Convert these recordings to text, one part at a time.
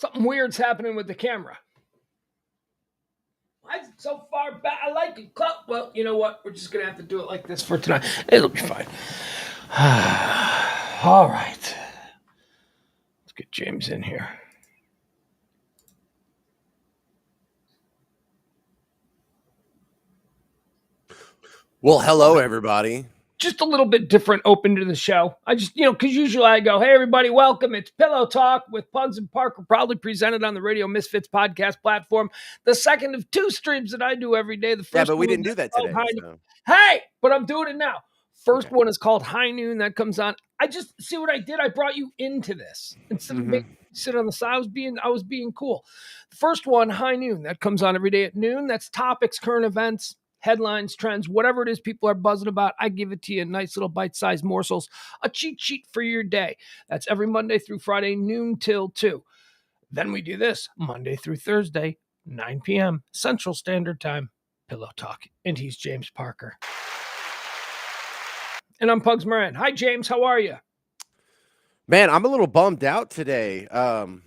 Something weird's happening with the camera. Why is it so far back? I like it. Well, you know what? We're just going to have to do it like this for tonight. It'll be fine. All right. Let's get James in here. Well, hello, everybody. Just a little bit different open to the show. I just, because usually I go, hey, everybody, welcome. It's Pillow Talk with Pugs and Parker, proudly presented on the Radio Misfits podcast platform. The second of two streams that I do every day. The first but we didn't do that today. So. Hey, but I'm doing it now. First one is called High Noon. That comes on. I just see what I did. I brought you into this instead of making you sit on the side. I was being cool. The first one, High Noon, that comes on every day at noon. That's topics, current events, headlines, trends, whatever it is people are buzzing about. I give it to you in nice little bite-sized morsels, a cheat sheet for your day. That's every Monday through Friday, noon till 2. Then we do this Monday through Thursday, 9 p.m. Central Standard Time, Pillow Talk. And he's James Parker. And I'm Pugs Moran. Hi, James. How are you? Man, I'm a little bummed out today. Do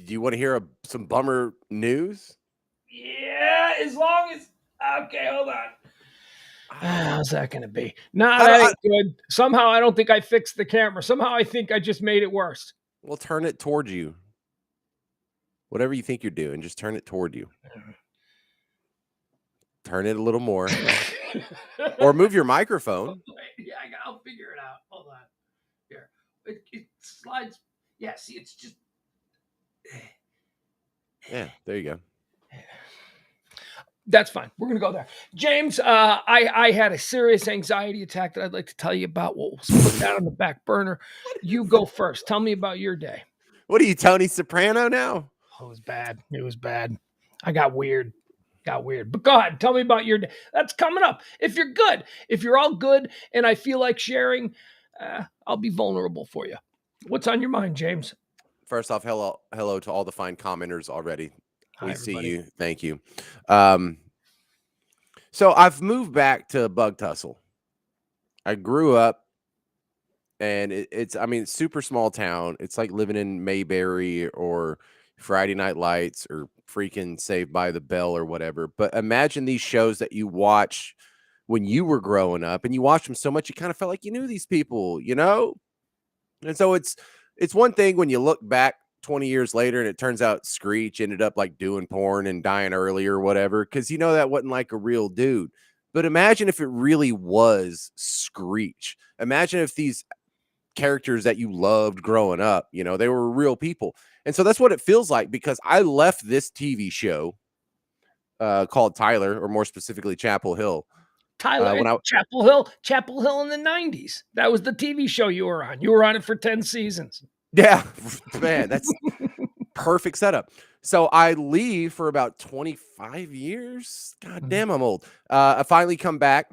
you want to hear some bummer news? Yeah, as long as... Okay, hold on. How's that going to be? That ain't good. Somehow I don't think I fixed the camera. Somehow I think I just made it worse. Well, turn it toward you. Whatever you think you're doing, just turn it toward you. Turn it a little more. Or move your microphone. Yeah, I'll figure it out. Hold on. Here. It slides. Yeah, see, it's just... Yeah, there you go. That's fine. We're going to go there. James, I had a serious anxiety attack that I'd like to tell you about. We'll put that on the back burner. You go first. Tell me about your day. What are you, Tony Soprano now? Oh, it was bad. It was bad. I got weird. But go ahead. Tell me about your day. That's coming up. If you're good, if you're all good and I feel like sharing, I'll be vulnerable for you. What's on your mind, James? First off, hello to all the fine commenters already. We see you. Thank you. So I've moved back to Bug Tussle. I grew up, and it's super small town. It's like living in Mayberry or Friday Night Lights or freaking Saved by the Bell or whatever. But imagine these shows that you watch when you were growing up, and you watched them so much you kind of felt like you knew these people, And so it's one thing when you look back 20 years later and it turns out Screech ended up like doing porn and dying early or whatever, because that wasn't like a real dude. But imagine if it really was Screech. Imagine if these characters that you loved growing up, they were real people. And so that's what it feels like, because I left this TV show called Tyler, or more specifically Chapel Hill. Chapel Hill in the 90s. That was the TV show you were on. You were on it for 10 seasons. Yeah, man, that's perfect setup. So I leave for about 25 years. God damn, I'm old. I finally come back.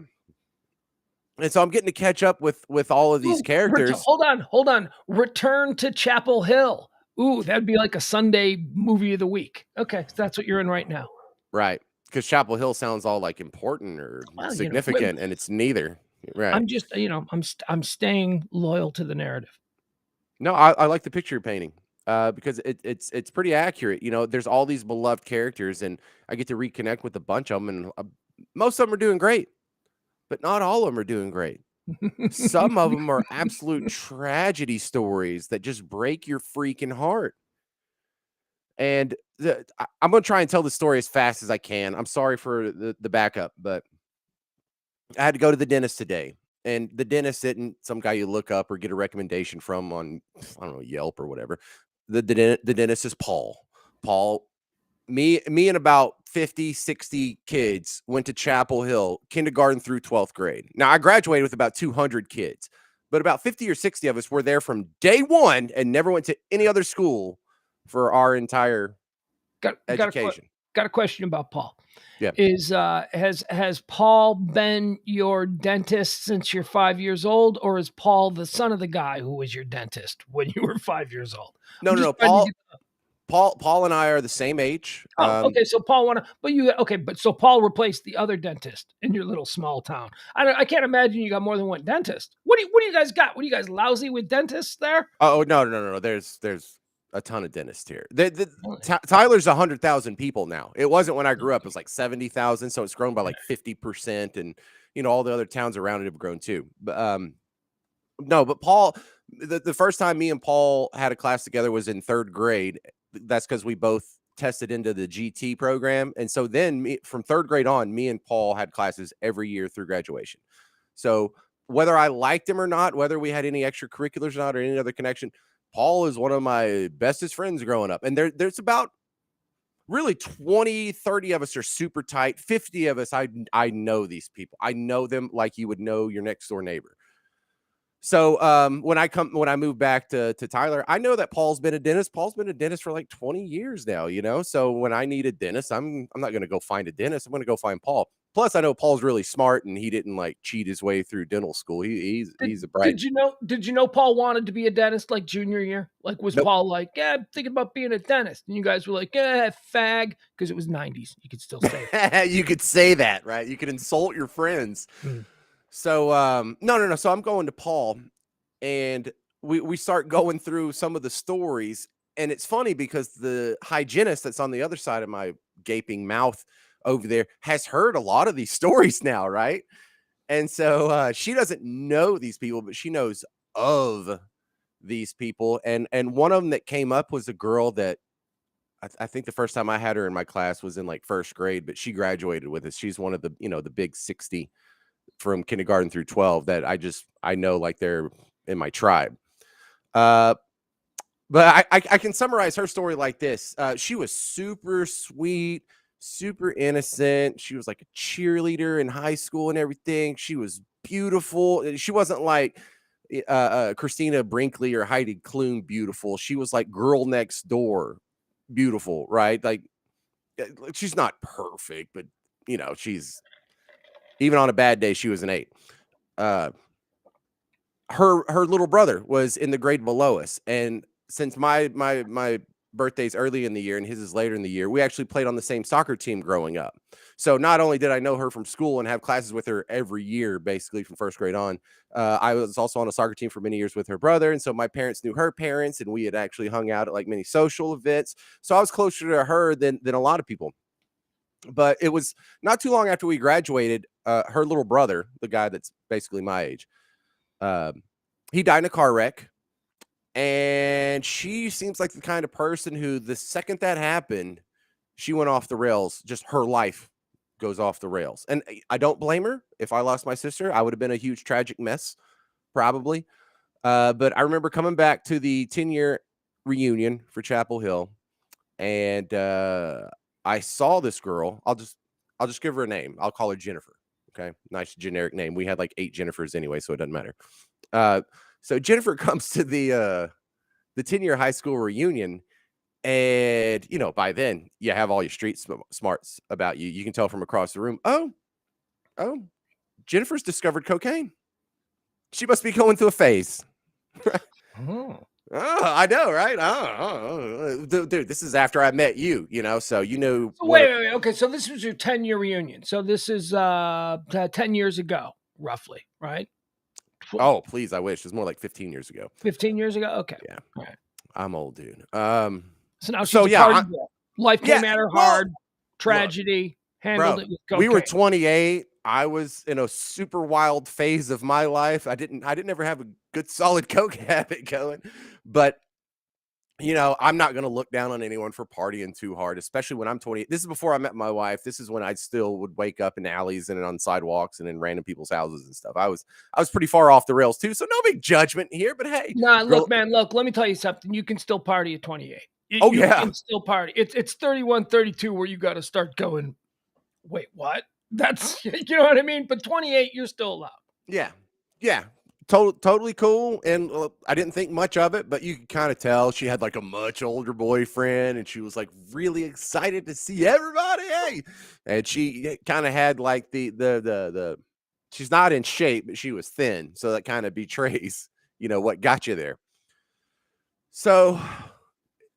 And so I'm getting to catch up with all of these characters. Hold on. Return to Chapel Hill. Ooh, that'd be like a Sunday movie of the week. Okay, so that's what you're in right now. Right. Because Chapel Hill sounds all like important or significant, and it's neither. Right. I'm just, I'm staying loyal to the narrative. No, I like the picture you're painting because it's pretty accurate. There's all these beloved characters, and I get to reconnect with a bunch of them, and most of them are doing great, but not all of them are doing great. Some of them are absolute tragedy stories that just break your freaking heart. And I'm going to try and tell the story as fast as I can. I'm sorry for the backup, but I had to go to the dentist today. And the dentist isn't some guy you look up or get a recommendation from on, I don't know, Yelp or whatever. The dentist is Paul. Me and about 50, 60 kids went to Chapel Hill, kindergarten through 12th grade. Now, I graduated with about 200 kids, but about 50 or 60 of us were there from day one and never went to any other school for our entire education. Got a question about Paul. Yeah. Has Paul been your dentist since you're 5 years old, or is Paul the son of the guy who was your dentist when you were 5 years old? No. Paul and I are the same age. Okay. So Paul so Paul replaced the other dentist in your little small town. I can't imagine you got more than one dentist. What do you guys got? What are you guys lousy with dentists there? Oh, no. There's a ton of dentists here. Really? Tyler's 100,000 people now. It wasn't when I grew up. It was like 70,000, so it's grown by like 50%, and all the other towns around it have grown too. But no, but Paul, the first time me and Paul had a class together was in 3rd grade. That's because we both tested into the GT program, and so then from 3rd grade on, me and Paul had classes every year through graduation. So whether I liked him or not, whether we had any extracurriculars or not, or any other connection, Paul is one of my bestest friends growing up. And there's about really 20, 30 of us are super tight. 50 of us, I know these people. I know them like you would know your next door neighbor. So when I moved back to Tyler, I know that Paul's been a dentist. Paul's been a dentist for like 20 years now, So when I need a dentist, I'm not going to go find a dentist. I'm going to go find Paul. Plus, I know Paul's really smart, and he didn't like cheat his way through dental school. He's a bright. Did you know Paul wanted to be a dentist like junior year? Like, was Nope. Paul like, yeah, I'm thinking about being a dentist? And you guys were like, yeah, fag, because it was 90s. You could still say it. You could say that, right? You could insult your friends. So no. So I'm going to Paul, and we start going through some of the stories, and it's funny because the hygienist that's on the other side of my gaping mouth over there has heard a lot of these stories now, right? And so she doesn't know these people, but she knows of these people. And one of them that came up was a girl that I think the first time I had her in my class was in like 1st grade, but she graduated with us. She's one of the, the big 60 from kindergarten through 12 that I know like they're in my tribe. But I can summarize her story like this. She was super sweet, super innocent. She was like a cheerleader in high school and everything. She was beautiful. She wasn't like Christina Brinkley or Heidi Klum beautiful. She was like girl next door beautiful, right? Like she's not perfect, but she's, even on a bad day, she was an 8. Her little brother was in the grade below us, and since my birthday's early in the year and his is later in the year, we actually played on the same soccer team growing up. So not only did I know her from school and have classes with her every year, basically from 1st grade on, I was also on a soccer team for many years with her brother. And so my parents knew her parents, and we had actually hung out at like many social events. So I was closer to her than a lot of people. But it was not too long after we graduated, her little brother, the guy that's basically my age, he died in a car wreck. And she seems like the kind of person who, the second that happened, she went off the rails. Just her life goes off the rails. And I don't blame her. If I lost my sister, I would have been a huge tragic mess, probably. But I remember coming back to the 10-year reunion for Chapel Hill, and I saw this girl. I'll just give her a name. I'll call her Jennifer. Okay, nice generic name. We had like 8 Jennifers anyway, so it doesn't matter. So Jennifer comes to the 10-year high school reunion, and by then you have all your street smarts about you. You can tell from across the room. Oh, Jennifer's discovered cocaine. She must be going through a phase. Oh, I know, right? Dude, this is after I met you, so you know. So wait. Okay, so this was your 10-year reunion. So this is 10 years ago, roughly, right? Oh, please, I wish. It was more like 15 years ago. 15 years ago? Okay. Yeah. All right. I'm old, dude. So now she's a party girl. Life came at her hard. Tragedy. Handled it with cocaine. We were 28. I was in a super wild phase of my life. I didn't ever have a good solid coke habit going. But I'm not going to look down on anyone for partying too hard, especially when I'm 28. This is before I met my wife. This is when I still would wake up in alleys and on sidewalks and in random people's houses and stuff. I was pretty far off the rails too. So no big judgment here, but hey. Nah, look, man, let me tell you something. You can still party at 28. You can still party. It's 31, 32 where you got to start going, wait, what? That's, you know what I mean? But 28, you're still allowed. Yeah. Yeah. Totally cool. And I didn't think much of it, but you could kind of tell she had like a much older boyfriend, and she was like really excited to see everybody. Hey, and she kind of had like the she's not in shape, but she was thin. So that kind of betrays, what got you there. So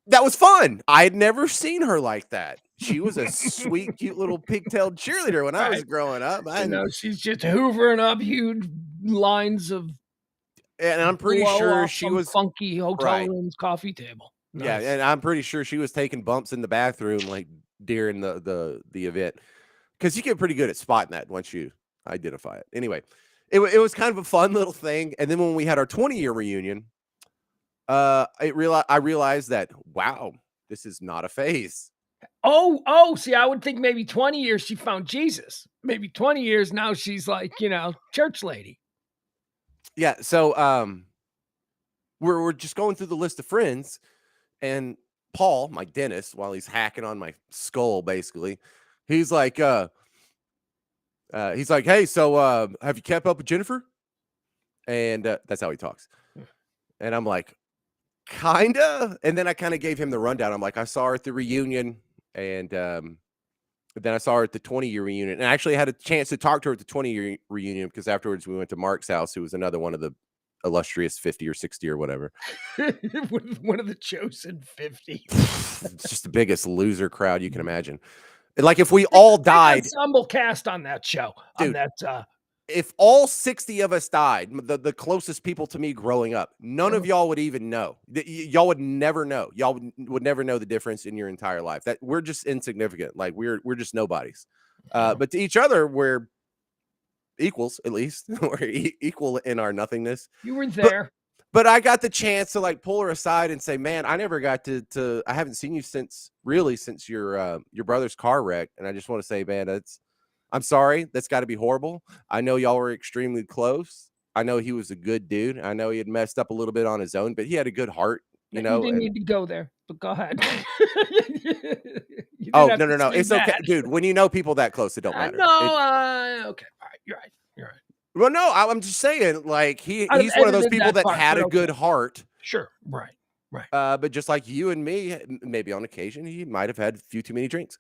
that was fun. I had never seen her like that. She was a sweet, cute little pigtailed cheerleader when I was growing up. She's just hoovering up huge lines of, and I'm pretty sure she was funky hotel room's coffee table. Yeah, Nice. and I'm pretty sure she was taking bumps in the bathroom, like, during the event, because you get pretty good at spotting that once you identify it. Anyway, it was kind of a fun little thing, and then when we had our 20-year reunion, I realized that, wow, this is not a phase. Oh, see, I would think maybe 20 years she found Jesus. Maybe 20 years now she's like, church lady. Yeah, so, we're just going through the list of friends, and Paul, my dentist, while he's hacking on my skull, basically, he's like, "Hey, so, have you kept up with Jennifer?" And, that's how he talks. And I'm like, "Kinda," and then I kinda gave him the rundown. I'm like, "I saw her at the reunion, and, then I saw her at the 20-year reunion," and I actually had a chance to talk to her at the 20-year reunion because afterwards we went to Mark's house, who was another one of the illustrious 50 or 60 or whatever. One of the chosen 50. It's just the biggest loser crowd you can imagine. Like, if we all Big died ensemble cast on that show. On dude, that, if all 60 of us died, the closest people to me growing up, none of y'all would even know. Y'all would never know. Y'all would never know the difference in your entire life. That we're just insignificant. Like, we're just nobodies. But to each other, we're equals, at least. We're equal in our nothingness. you were But there. but I got the chance to, like, pull her aside and say, "Man, I never got to I haven't seen you since your brother's car wreck, and I just want to say, man, I'm sorry. That's got to be horrible. I know y'all were extremely close. I know he was a good dude. I know he had messed up a little bit on his own, but he had a good heart, You didn't and need to go there, but go ahead. You didn't oh, have no, to no, no. say It's okay, that. dude. When you know people that close, it don't I matter. know, okay, all right, you're right, you're right. Well, no, I'm just saying, like, I'd have he's one of those edited people that that part, had but a okay. good heart. Sure, right, right. But just like you and me, maybe on occasion, he might have had a few too many drinks.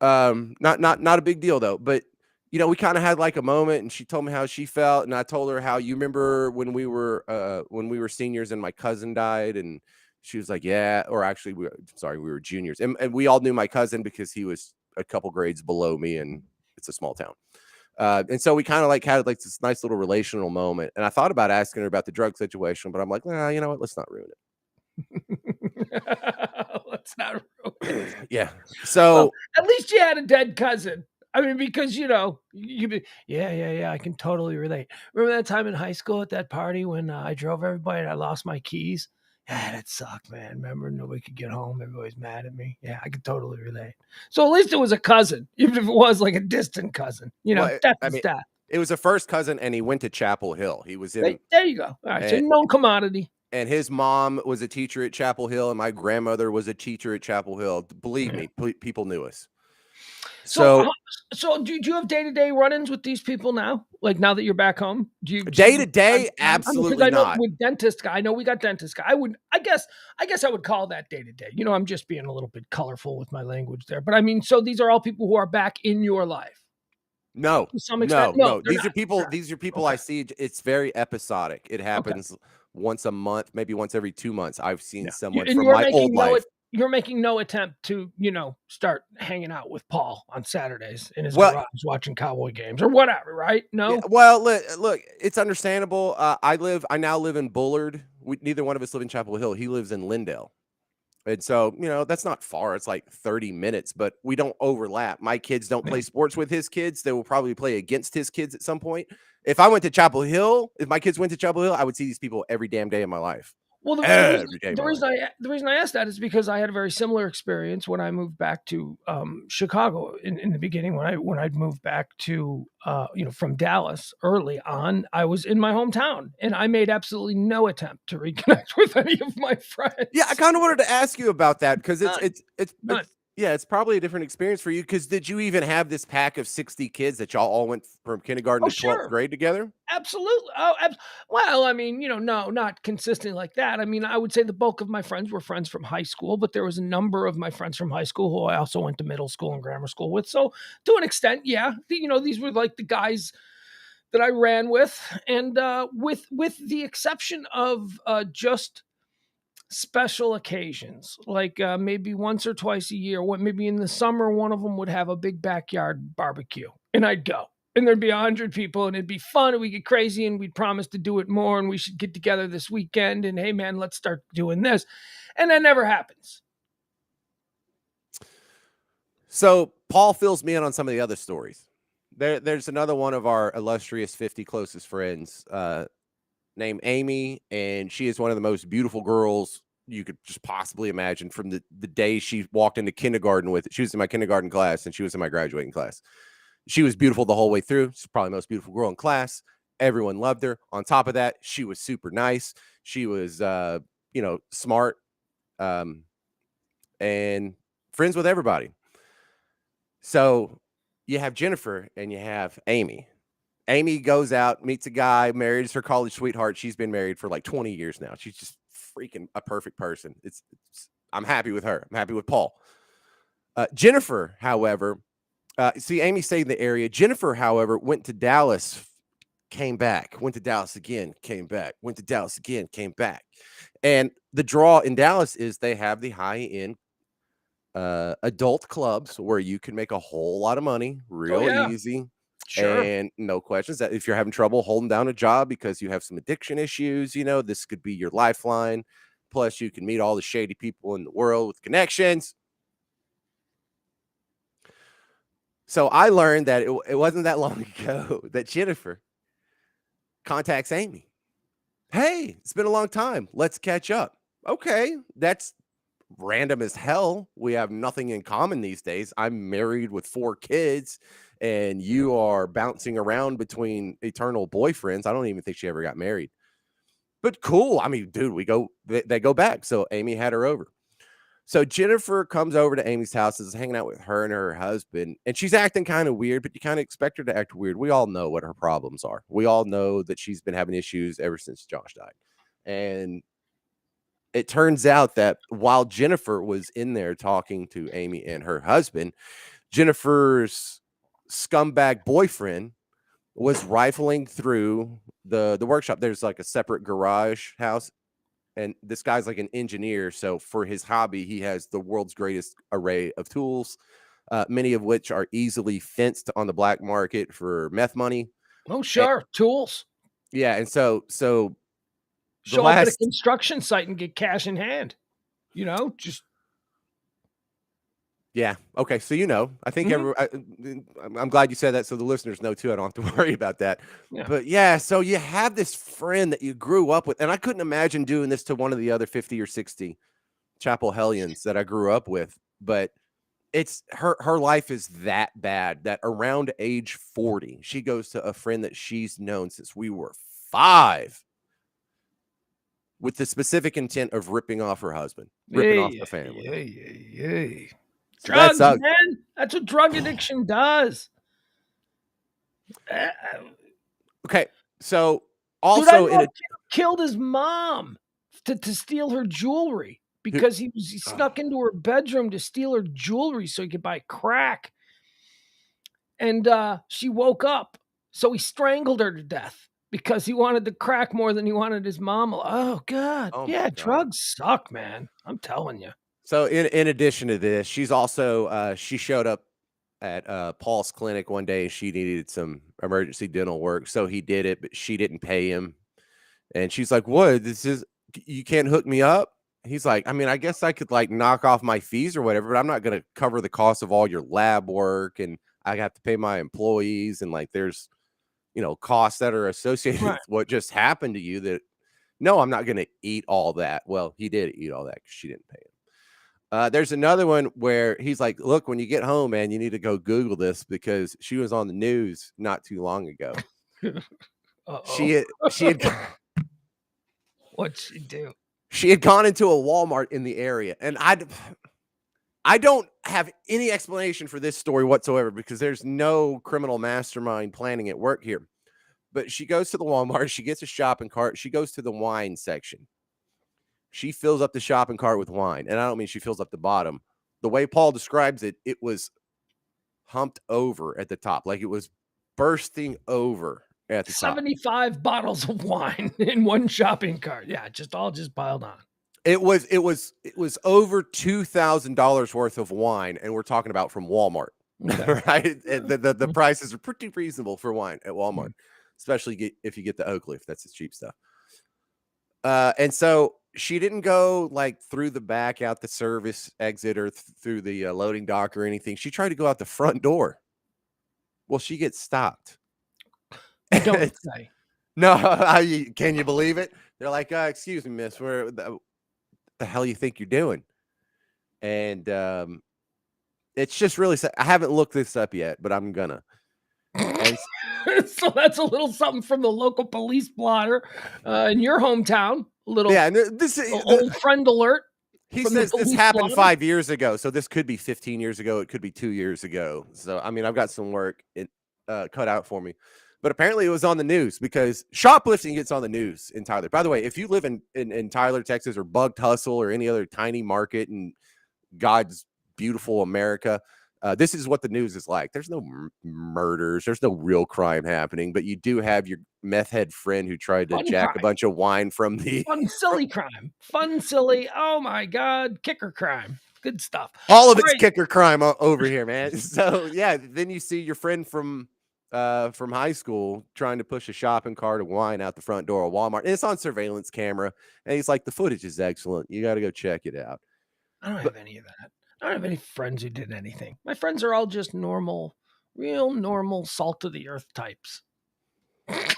Not a big deal though. But we kind of had like a moment, and she told me how she felt, and I told her how you remember when we were seniors and my cousin died, and she was like, yeah, or actually, sorry, we were juniors, and we all knew my cousin because he was a couple grades below me, and it's a small town. And so we kind of like had like this nice little relational moment, and I thought about asking her about the drug situation, but I'm like, nah, you know what? Let's not ruin it. Let's not ruin it. Yeah. Well, So at least you had a dead cousin. I mean, because you be, yeah. I can totally relate. Remember that time in high school at that party when I drove everybody and I lost my keys? Yeah, that sucked, man. Remember, nobody could get home. Everybody's mad at me. Yeah, I could totally relate. So at least it was a cousin, even if it was like a distant cousin. well, Death I is mean, death. it was a first cousin, and he went to Chapel Hill. He was in, There you go. All right, so and, known commodity. and his mom was a teacher at Chapel Hill, and my grandmother was a teacher at Chapel Hill. Believe me, people knew us. So, So do you have day-to-day run-ins with these people now? Like, now that you're back home? Do you see day to them from time day, to time? I mean, because absolutely I know not. with dentist guy, I know we got dentist guy. I guess I would call that day-to-day. I'm just being a little bit colorful with my language there. But I mean, so these are all people who are back in your life No, to some extent? no, No, no. they're These are not. people. They're These are not. people I see. It's very episodic. It Okay. happens once a month, maybe once every 2 months. I've seen Yeah. someone And from my old life. you're making no attempt to, start hanging out with Paul on Saturdays in his Well, garage watching Cowboy games or whatever, right? yeah, No? well, look, it's understandable. I now live in Bullard. Neither one of us live in Chapel Hill. He lives in Lindale. And so, that's not far. It's like 30 minutes, but we don't overlap. My kids don't play sports with his kids. They will probably play against his kids at some point. If my kids went to Chapel Hill, I would see these people every damn day of my life. Well, Every day of my life. the reason I asked that is because I had a very similar experience when I moved back to Chicago in the beginning. When I'd moved back to from Dallas early on, I was in my hometown and I made absolutely no attempt to reconnect with any of my friends. Yeah, I kind of wanted to ask you about that because None, none. it's probably a different experience for you. Because did you even have this pack of 60 kids that y'all all went from kindergarten Oh, to 12th sure. grade together? Absolutely. Oh, well, I mean, no, not consistently like that. I mean, I would say the bulk of my friends were friends from high school, but there was a number of my friends from high school who I also went to middle school and grammar school with. So, to an extent, yeah, these were like the guys that I ran with, and with the exception of just special occasions, like maybe once or twice a year. What maybe in the summer, one of them would have a big backyard barbecue, and I'd go. and there'd be 100 people, and it'd be fun, and we get crazy, and we'd promise to do it more, and we should get together this weekend, and hey man, let's start doing this. And that never happens. So Paul fills me in on some of the other stories. There's another one of our illustrious 50 closest friends, named Amy, and she is one of the most beautiful girls you could just possibly imagine. From the day she walked into kindergarten with it, she was in my kindergarten class, and she was in my graduating class. She was beautiful the whole way through. She's probably the most beautiful girl in class. Everyone loved her. On top of that, she was super nice. She was, smart, and friends with everybody. So you have Jennifer and you have Amy. Amy goes out, meets a guy, marries her college sweetheart. She's been married for like 20 years now. She's just freaking a perfect person. I'm happy with her. I'm happy with Paul. Jennifer, however, Amy stayed in the area. Jennifer, however, went to Dallas, came back, went to Dallas again, came back, went to Dallas again, came back. And the draw in Dallas is they have the high-end adult clubs where you can make a whole lot of money real easy. Sure. And no questions that if you're having trouble holding down a job because you have some addiction issues, this could be your lifeline. Plus, you can meet all the shady people in the world with connections. So I learned that it wasn't that long ago that Jennifer contacts Amy. Hey, it's been a long time. Let's catch up. Okay, that's random as hell. We have nothing in common these days. I'm married with 4 kids, and you are bouncing around between eternal boyfriends. I don't even think she ever got married. But cool. I mean, dude, they go back. So Amy had her over. So Jennifer comes over to Amy's house, is hanging out with her and her husband, and she's acting kind of weird, but you kind of expect her to act weird. We all know what her problems are. We all know that she's been having issues ever since Josh died. And it turns out that while Jennifer was in there talking to Amy and her husband, Jennifer's scumbag boyfriend was rifling through the workshop. There's like a separate garage house, and this guy's like an engineer. So for his hobby, he has the world's greatest array of tools, many of which are easily fenced on the black market for meth money. Oh, sure. Tools. Yeah. And so show up at a construction site and get cash in hand, just. Yeah. Okay. So, I think I'm glad you said that so the listeners know too. I don't have to worry about that. Yeah. But yeah, so you have this friend that you grew up with, and I couldn't imagine doing this to one of the other 50 or 60 Chapel Hellions that I grew up with. But it's her life is that bad that around age 40, she goes to a friend that she's known since we were 5. With the specific intent of ripping off her husband, ripping off the family. Drugs, man. That's what drug addiction does. Okay, so also dude, killed his mom to steal her jewelry because he snuck into her bedroom to steal her jewelry so he could buy crack. And she woke up, so he strangled her to death because he wanted the crack more than he wanted his mom. Oh God. Oh, yeah, drugs suck, man. I'm telling you. So in addition to this, she's also she showed up at Paul's clinic one day. She needed some emergency dental work, so he did it, but she didn't pay him. And she's like, "What? You can't hook me up?" He's like, "I mean, I guess I could like knock off my fees or whatever, but I'm not going to cover the cost of all your lab work, and I have to pay my employees, and like there's costs that are associated with what just happened to you. That no, I'm not going to eat all that." Well, he did eat all that because she didn't pay him. There's another one where he's like, "Look, when you get home, man, you need to go Google this because she was on the news not too long ago." She had What'd she do? She had gone into a Walmart in the area, and I don't have any explanation for this story whatsoever because there's no criminal mastermind planning at work here. But she goes to the Walmart, she gets a shopping cart, she goes to the wine section. She fills up the shopping cart with wine. And I don't mean she fills up the bottom. The way Paul describes it, it was humped over at the top. Like it was bursting over at the 75 top. bottles of wine in one shopping cart. Yeah, just piled on. It was over $2,000 worth of wine. And we're talking about from Walmart. Okay. right? The prices are pretty reasonable for wine at Walmart, especially if you get the oak leaf. That's the cheap stuff. And so she didn't go like through the back out the service exit or through the loading dock or anything. She tried to go out the front door. Well, she gets stopped. You don't say. No, can you believe it? They're like, excuse me, miss, where the hell you think you're doing? And it's just really sad. I haven't looked this up yet, but I'm gonna. And So that's a little something from the local police blotter in your hometown. A little, yeah, old friend alert. He from the says this police happened blotter. 5 years ago, so this could be 15 years ago. It could be 2 years ago. So I mean, I've got some work cut out for me. But apparently, it was on the news because shoplifting gets on the news in Tyler. By the way, if you live in Tyler, Texas, or Bug Tussle, or any other tiny market in God's beautiful America, this is what the news is like. There's no murders. There's no real crime happening, but you do have your meth head friend who tried to jack a bunch of wine from the fun, silly crime. Fun, silly. Oh my God, kicker crime. Good stuff. All of it's kicker crime over here, man. So yeah, then you see your friend from high school trying to push a shopping cart of wine out the front door of Walmart, and it's on surveillance camera. And he's like, "The footage is excellent. You got to go check it out." I don't have any of that. I don't have any friends who did anything. My friends are all just normal, real normal, salt of the earth types.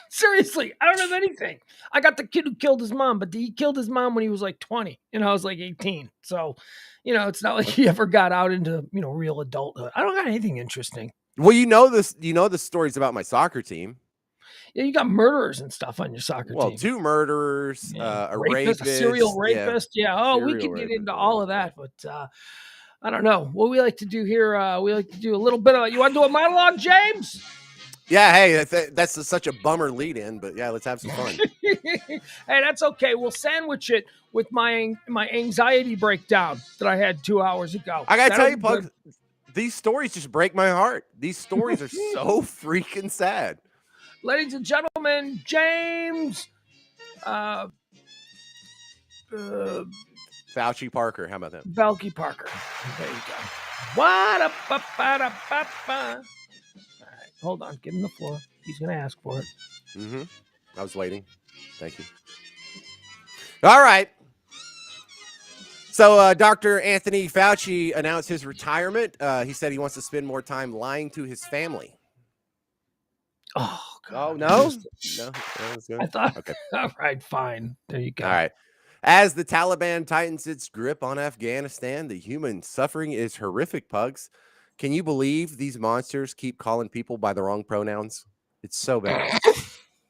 Seriously, I don't have anything. I got the kid who killed his mom, but he killed his mom when he was like 20, and I was like 18. So, it's not like he ever got out into, real adulthood. I don't got anything interesting. Well, the stories about my soccer team. Yeah, you got murderers and stuff on your soccer team. Well, 2 murderers, a rapist, a serial rapist. Yeah. Oh, we could get into all of that, but I don't know. What we like to do here, we like to do a little bit of. You want to do a monologue, James? Yeah, hey, that's such a bummer lead in, but yeah, let's have some fun. Hey, that's okay. We'll sandwich it with my anxiety breakdown that I had 2 hours ago. I gotta tell you, Pugs, these stories just break my heart. These stories are so freaking sad. Ladies and gentlemen, James Fauci Parker. How about that? Belky Parker. There you go. What up, All right, hold on. Give him the floor. He's going to ask for it. Mm-hmm. I was waiting. Thank you. All right. So Dr. Anthony Fauci announced his retirement. He said he wants to spend more time lying to his family. Oh, God. Oh, no? No? That was good. I thought, okay. All right, fine. There you go. All right. As the Taliban tightens its grip on Afghanistan, the human suffering is horrific, Pugs. Can you believe these monsters keep calling people by the wrong pronouns? It's so bad.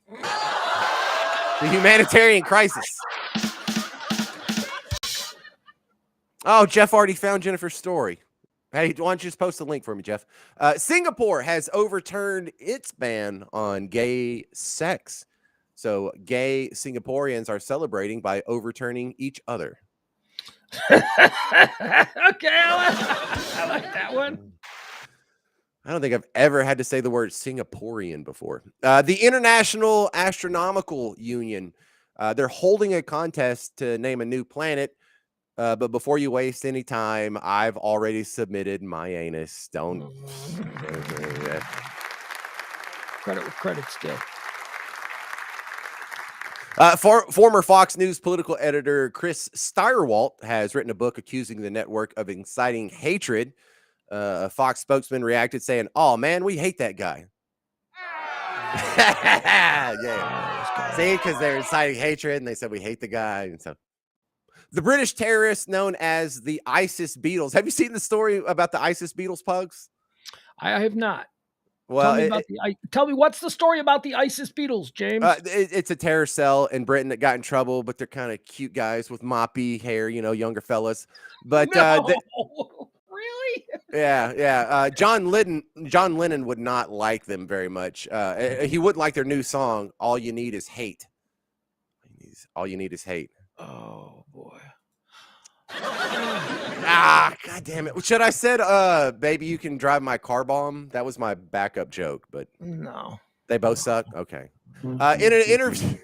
The humanitarian crisis. Oh, Jeff already found Jennifer's story. Hey, why don't you just post the link for me, Jeff? Singapore has overturned its ban on gay sex. So gay Singaporeans are celebrating by overturning each other. Okay, I like that one. I don't think I've ever had to say the word Singaporean before. The International Astronomical Union, they're holding a contest to name a new planet. But before you waste any time, I've already submitted my anus. Don't. Credit where credit's due. Former Fox News political editor Chris Steyerwalt has written a book accusing the network of inciting hatred. A Fox spokesman reacted saying, "Oh man, we hate that guy." Yeah. See, because they're inciting hatred and they said we hate the guy. And so the British terrorists known as the Isis Beatles. Have you seen the story about the Isis Beatles, Pugs? I have not. Well, tell me what's the story about the Isis Beatles, James? It's a terror cell in Britain that got in trouble, but they're kind of cute guys with moppy hair, younger fellas. But really? Yeah. John Lennon would not like them very much. He wouldn't like their new song, "All You Need Is Hate." All you need is hate. Oh boy. God damn it. Should I said "Baby, You Can Drive My Car Bomb"? That was my backup joke, but no. They both suck? Okay. In an interview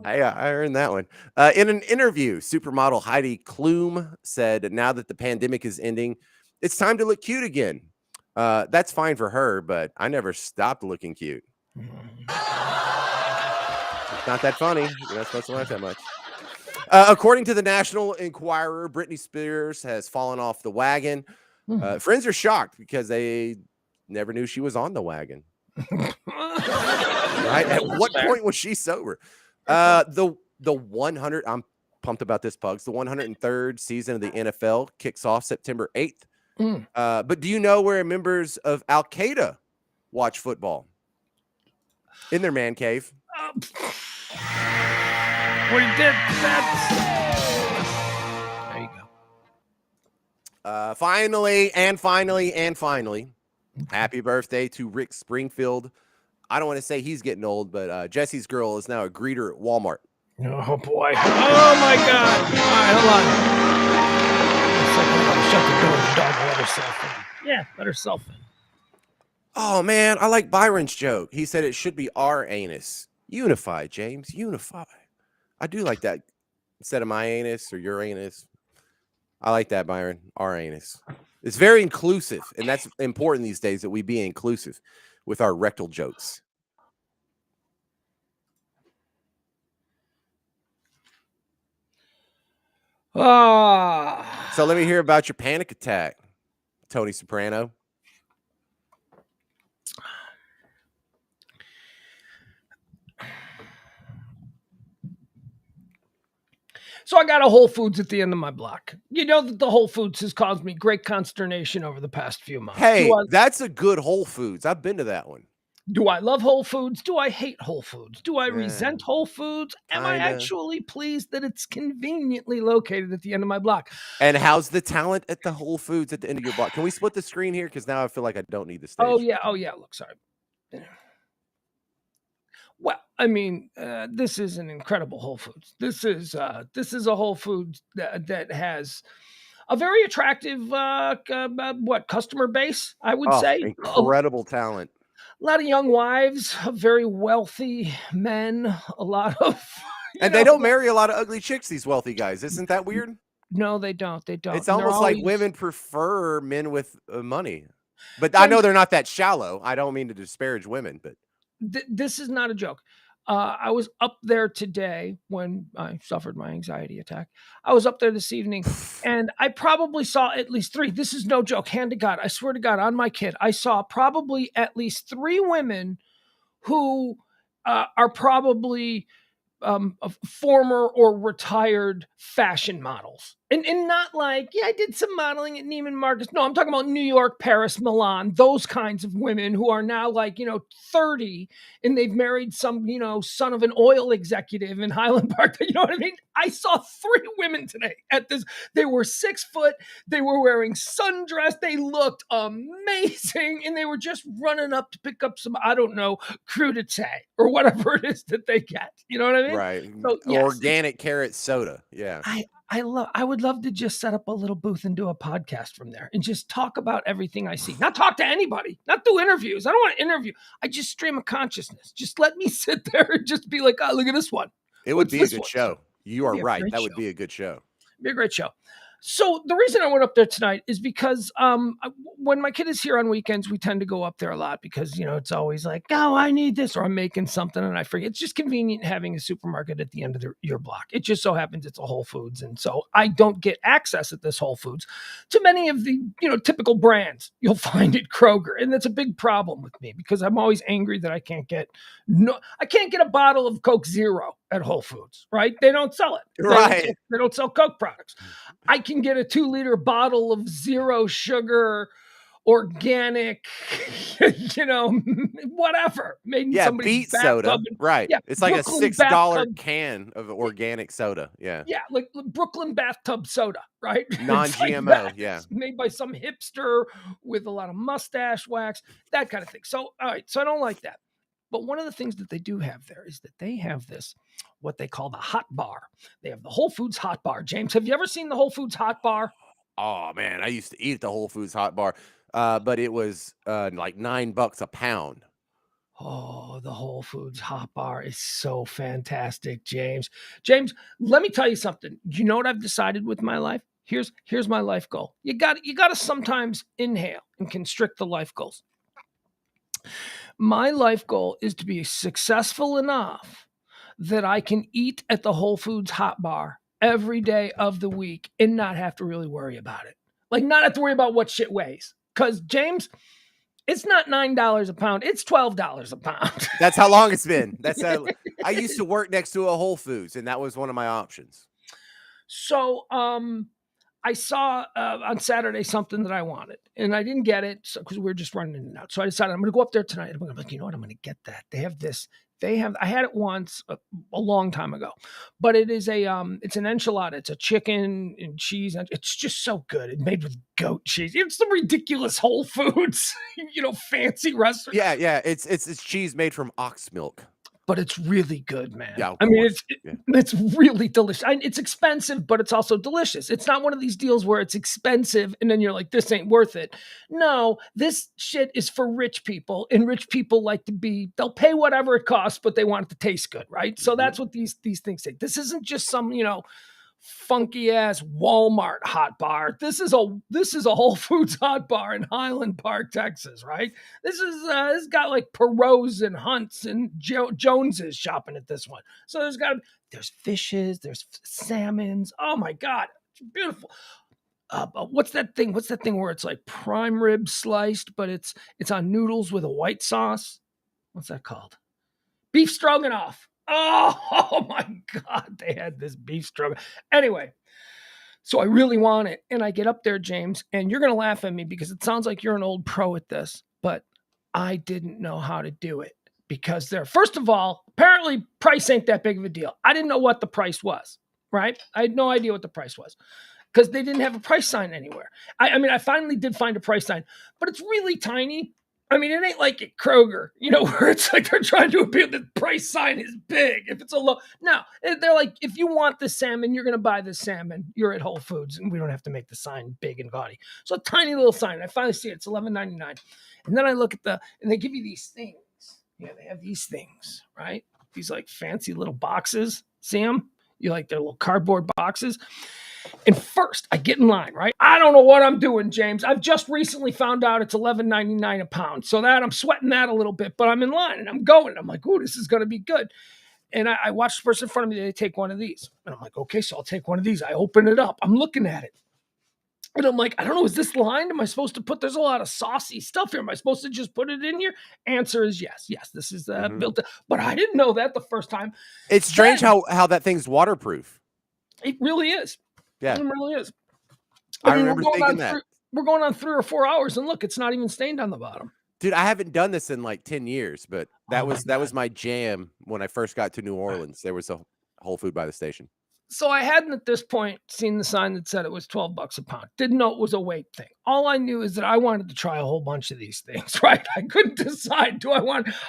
I earned that one. In an interview, supermodel Heidi Klum said now that the pandemic is ending, It's time to look cute again. That's fine for her, but I never stopped looking cute. It's not that funny. You're not supposed to laugh that much. According to the National Enquirer, Britney Spears has fallen off the wagon. Friends are shocked because they never knew she was on the wagon. Right? At what point was she sober? The 100. I'm pumped about this, Pugs. The 103rd season of the NFL kicks off September 8th. But do you know where members of Al Qaeda watch football? In their man cave. We did that. There you go. Finally, happy birthday to Rick Springfield. I don't want to say he's getting old, but Jesse's girl is now a greeter at Walmart. Oh, boy. Oh, my God. All right, hold on. Shut the door. The dog will let herself in. Yeah, let herself in. Oh, man, I like Byron's joke. He said it should be our anus. Unify, James, unify. I do like that. Instead of my anus or your anus. I like that, Byron. Our anus. It's very inclusive, and that's important these days that we be inclusive with our rectal jokes. So let me hear about your panic attack, Tony Soprano. So I got a Whole Foods at the end of my block. You know that the Whole Foods has caused me great consternation over the past few months. Hey, that's a good Whole Foods. I've been to that one. Do I love Whole Foods? Do I hate Whole Foods? Do I resent Whole Foods? Am I actually pleased that it's conveniently located at the end of my block? And how's the talent at the Whole Foods at the end of your block? Can we split the screen here? Because now I feel like I don't need the stage. Oh, yeah. Look, sorry. Well, I mean, this is an incredible Whole Foods. This is a Whole Foods that has a very attractive customer base, I would say. Incredible talent. A lot of young wives, very wealthy men, a lot of... And they don't marry a lot of ugly chicks, these wealthy guys. Isn't that weird? No, they don't. It's almost like women prefer men with money. But I know they're not that shallow. I don't mean to disparage women, but... This is not a joke. I was up there today when I suffered my anxiety attack. I was up there this evening, and I probably saw at least 3. This is no joke. Hand to God. I swear to God, on my kid, I saw probably at least 3 women who are probably former or retired fashion models. And not like, yeah, I did some modeling at Neiman Marcus. No, I'm talking about New York, Paris, Milan, those kinds of women who are now 30, and they've married some, son of an oil executive in Highland Park. You know what I mean? I saw 3 women today at this. They were 6 foot. They were wearing sundress. They looked amazing. And they were just running up to pick up some, I don't know, crudité or whatever it is that they get. You know what I mean? Right. So, yes, organic carrot soda. Yeah. I would love to just set up a little booth and do a podcast from there and just talk about everything I see. Not talk to anybody, not do interviews. I don't want to interview. I just stream of consciousness. Just let me sit there and just be like, oh, look at this one. It would be a good show. You are right. That would be a good show. It'd be a great show. So the reason I went up there tonight is because when my kid is here on weekends, we tend to go up there a lot because, it's always like, oh, I need this, or I'm making something and I forget. It's just convenient having a supermarket at the end of your block. It just so happens it's a Whole Foods. And so I don't get access at this Whole Foods to many of the, typical brands you'll find at Kroger. And that's a big problem with me because I'm always angry that I can't get a bottle of Coke Zero at Whole Foods, right? They don't sell it. Right. They don't sell Coke products. I can get a 2-liter bottle of zero sugar, organic, whatever. Made in somebody's beet soda. Right. Yeah, it's like Brooklyn a $6 can of organic soda. Yeah. Yeah, like Brooklyn bathtub soda, right? Non-GMO, like yeah. It's made by some hipster with a lot of mustache wax, that kind of thing. So, all right, so I don't like that. But one of the things that they do have there is that they have this, what they call the hot bar. They have the Whole Foods hot bar. James, have you ever seen the Whole Foods hot bar? Oh, man, I used to eat at the Whole Foods hot bar, but it was like $9 a pound. Oh, the Whole Foods hot bar is so fantastic, James. James, let me tell you something. You know what I've decided with my life? Here's my life goal. You got to sometimes inhale and constrict the life goals. My life goal is to be successful enough that I can eat at the Whole Foods hot bar every day of the week and not have to really worry about it. Like, not have to worry about what shit weighs. Because, James, it's not $9 a pound. It's $12 a pound. That's how long it's been. I used to work next to a Whole Foods, and that was one of my options. So, I saw on Saturday something that I wanted, and I didn't get it because we were just running in and out. So I decided I'm going to go up there tonight. I'm like, you know what? I'm going to get that. They have this. I had it once a long time ago, but it's an enchilada. It's a chicken and cheese. And it's just so good. It's made with goat cheese. It's the ridiculous Whole Foods, fancy restaurant. Yeah. It's cheese made from ox milk. But it's really good, man. Yeah, I mean, it's really delicious. It's expensive, but it's also delicious. It's not one of these deals where it's expensive and then you're like, this ain't worth it. No, this shit is for rich people, and rich people they'll pay whatever it costs, but they want it to taste good, right? So that's what these things take. This isn't just some, funky ass Walmart hot bar. This is a Whole Foods hot bar in Highland Park, Texas, right? This got like Perot's and Hunt's and Jones's shopping at this one. So there's fishes, there's salmons. Oh my God, it's beautiful. What's that thing? What's that thing where it's like prime rib sliced, but it's on noodles with a white sauce? What's that called? Beef stroganoff. Oh my God, they had this beef stroganoff. Anyway, so I really want it. And I get up there, James, and you're going to laugh at me because it sounds like you're an old pro at this, but I didn't know how to do it because first of all, apparently price ain't that big of a deal. I didn't know what the price was, right? I had no idea what the price was because they didn't have a price sign anywhere. I mean, I finally did find a price sign, but it's really tiny. I mean, it ain't like at Kroger, where it's like they're trying to appeal the price sign is big. If it's a low, no, they're like, if you want the salmon, you're going to buy the salmon. You're at Whole Foods, and we don't have to make the sign big and gaudy. So a tiny little sign. I finally see it. It's $11.99, and then I look at and they give you these things. Yeah, they have these things, right? These like fancy little boxes. See them? You like their little cardboard boxes. And first, I get in line, right? I don't know what I'm doing, James. I've just recently found out it's $11.99 a pound. So I'm sweating that a little bit, but I'm in line and I'm going. I'm like, oh, this is going to be good. And I watch the person in front of me. They take one of these. And I'm like, okay, so I'll take one of these. I open it up. I'm looking at it. And I'm like, I don't know, is this lined? Am I supposed to there's a lot of saucy stuff here. Am I supposed to just put it in here? Answer is yes. Yes, this is built. But I didn't know that the first time. It's strange how that thing's waterproof. It really is. Yeah. It really is. I remember thinking that. We're going on 3 or 4 hours, and look, it's not even stained on the bottom. Dude, I haven't done this in like 10 years, but that was my jam when I first got to New Orleans. There was a Whole Food by the station. So I hadn't at this point seen the sign that said it was $12 a pound. Didn't know it was a weight thing. All I knew is that I wanted to try a whole bunch of these things, right? I couldn't decide.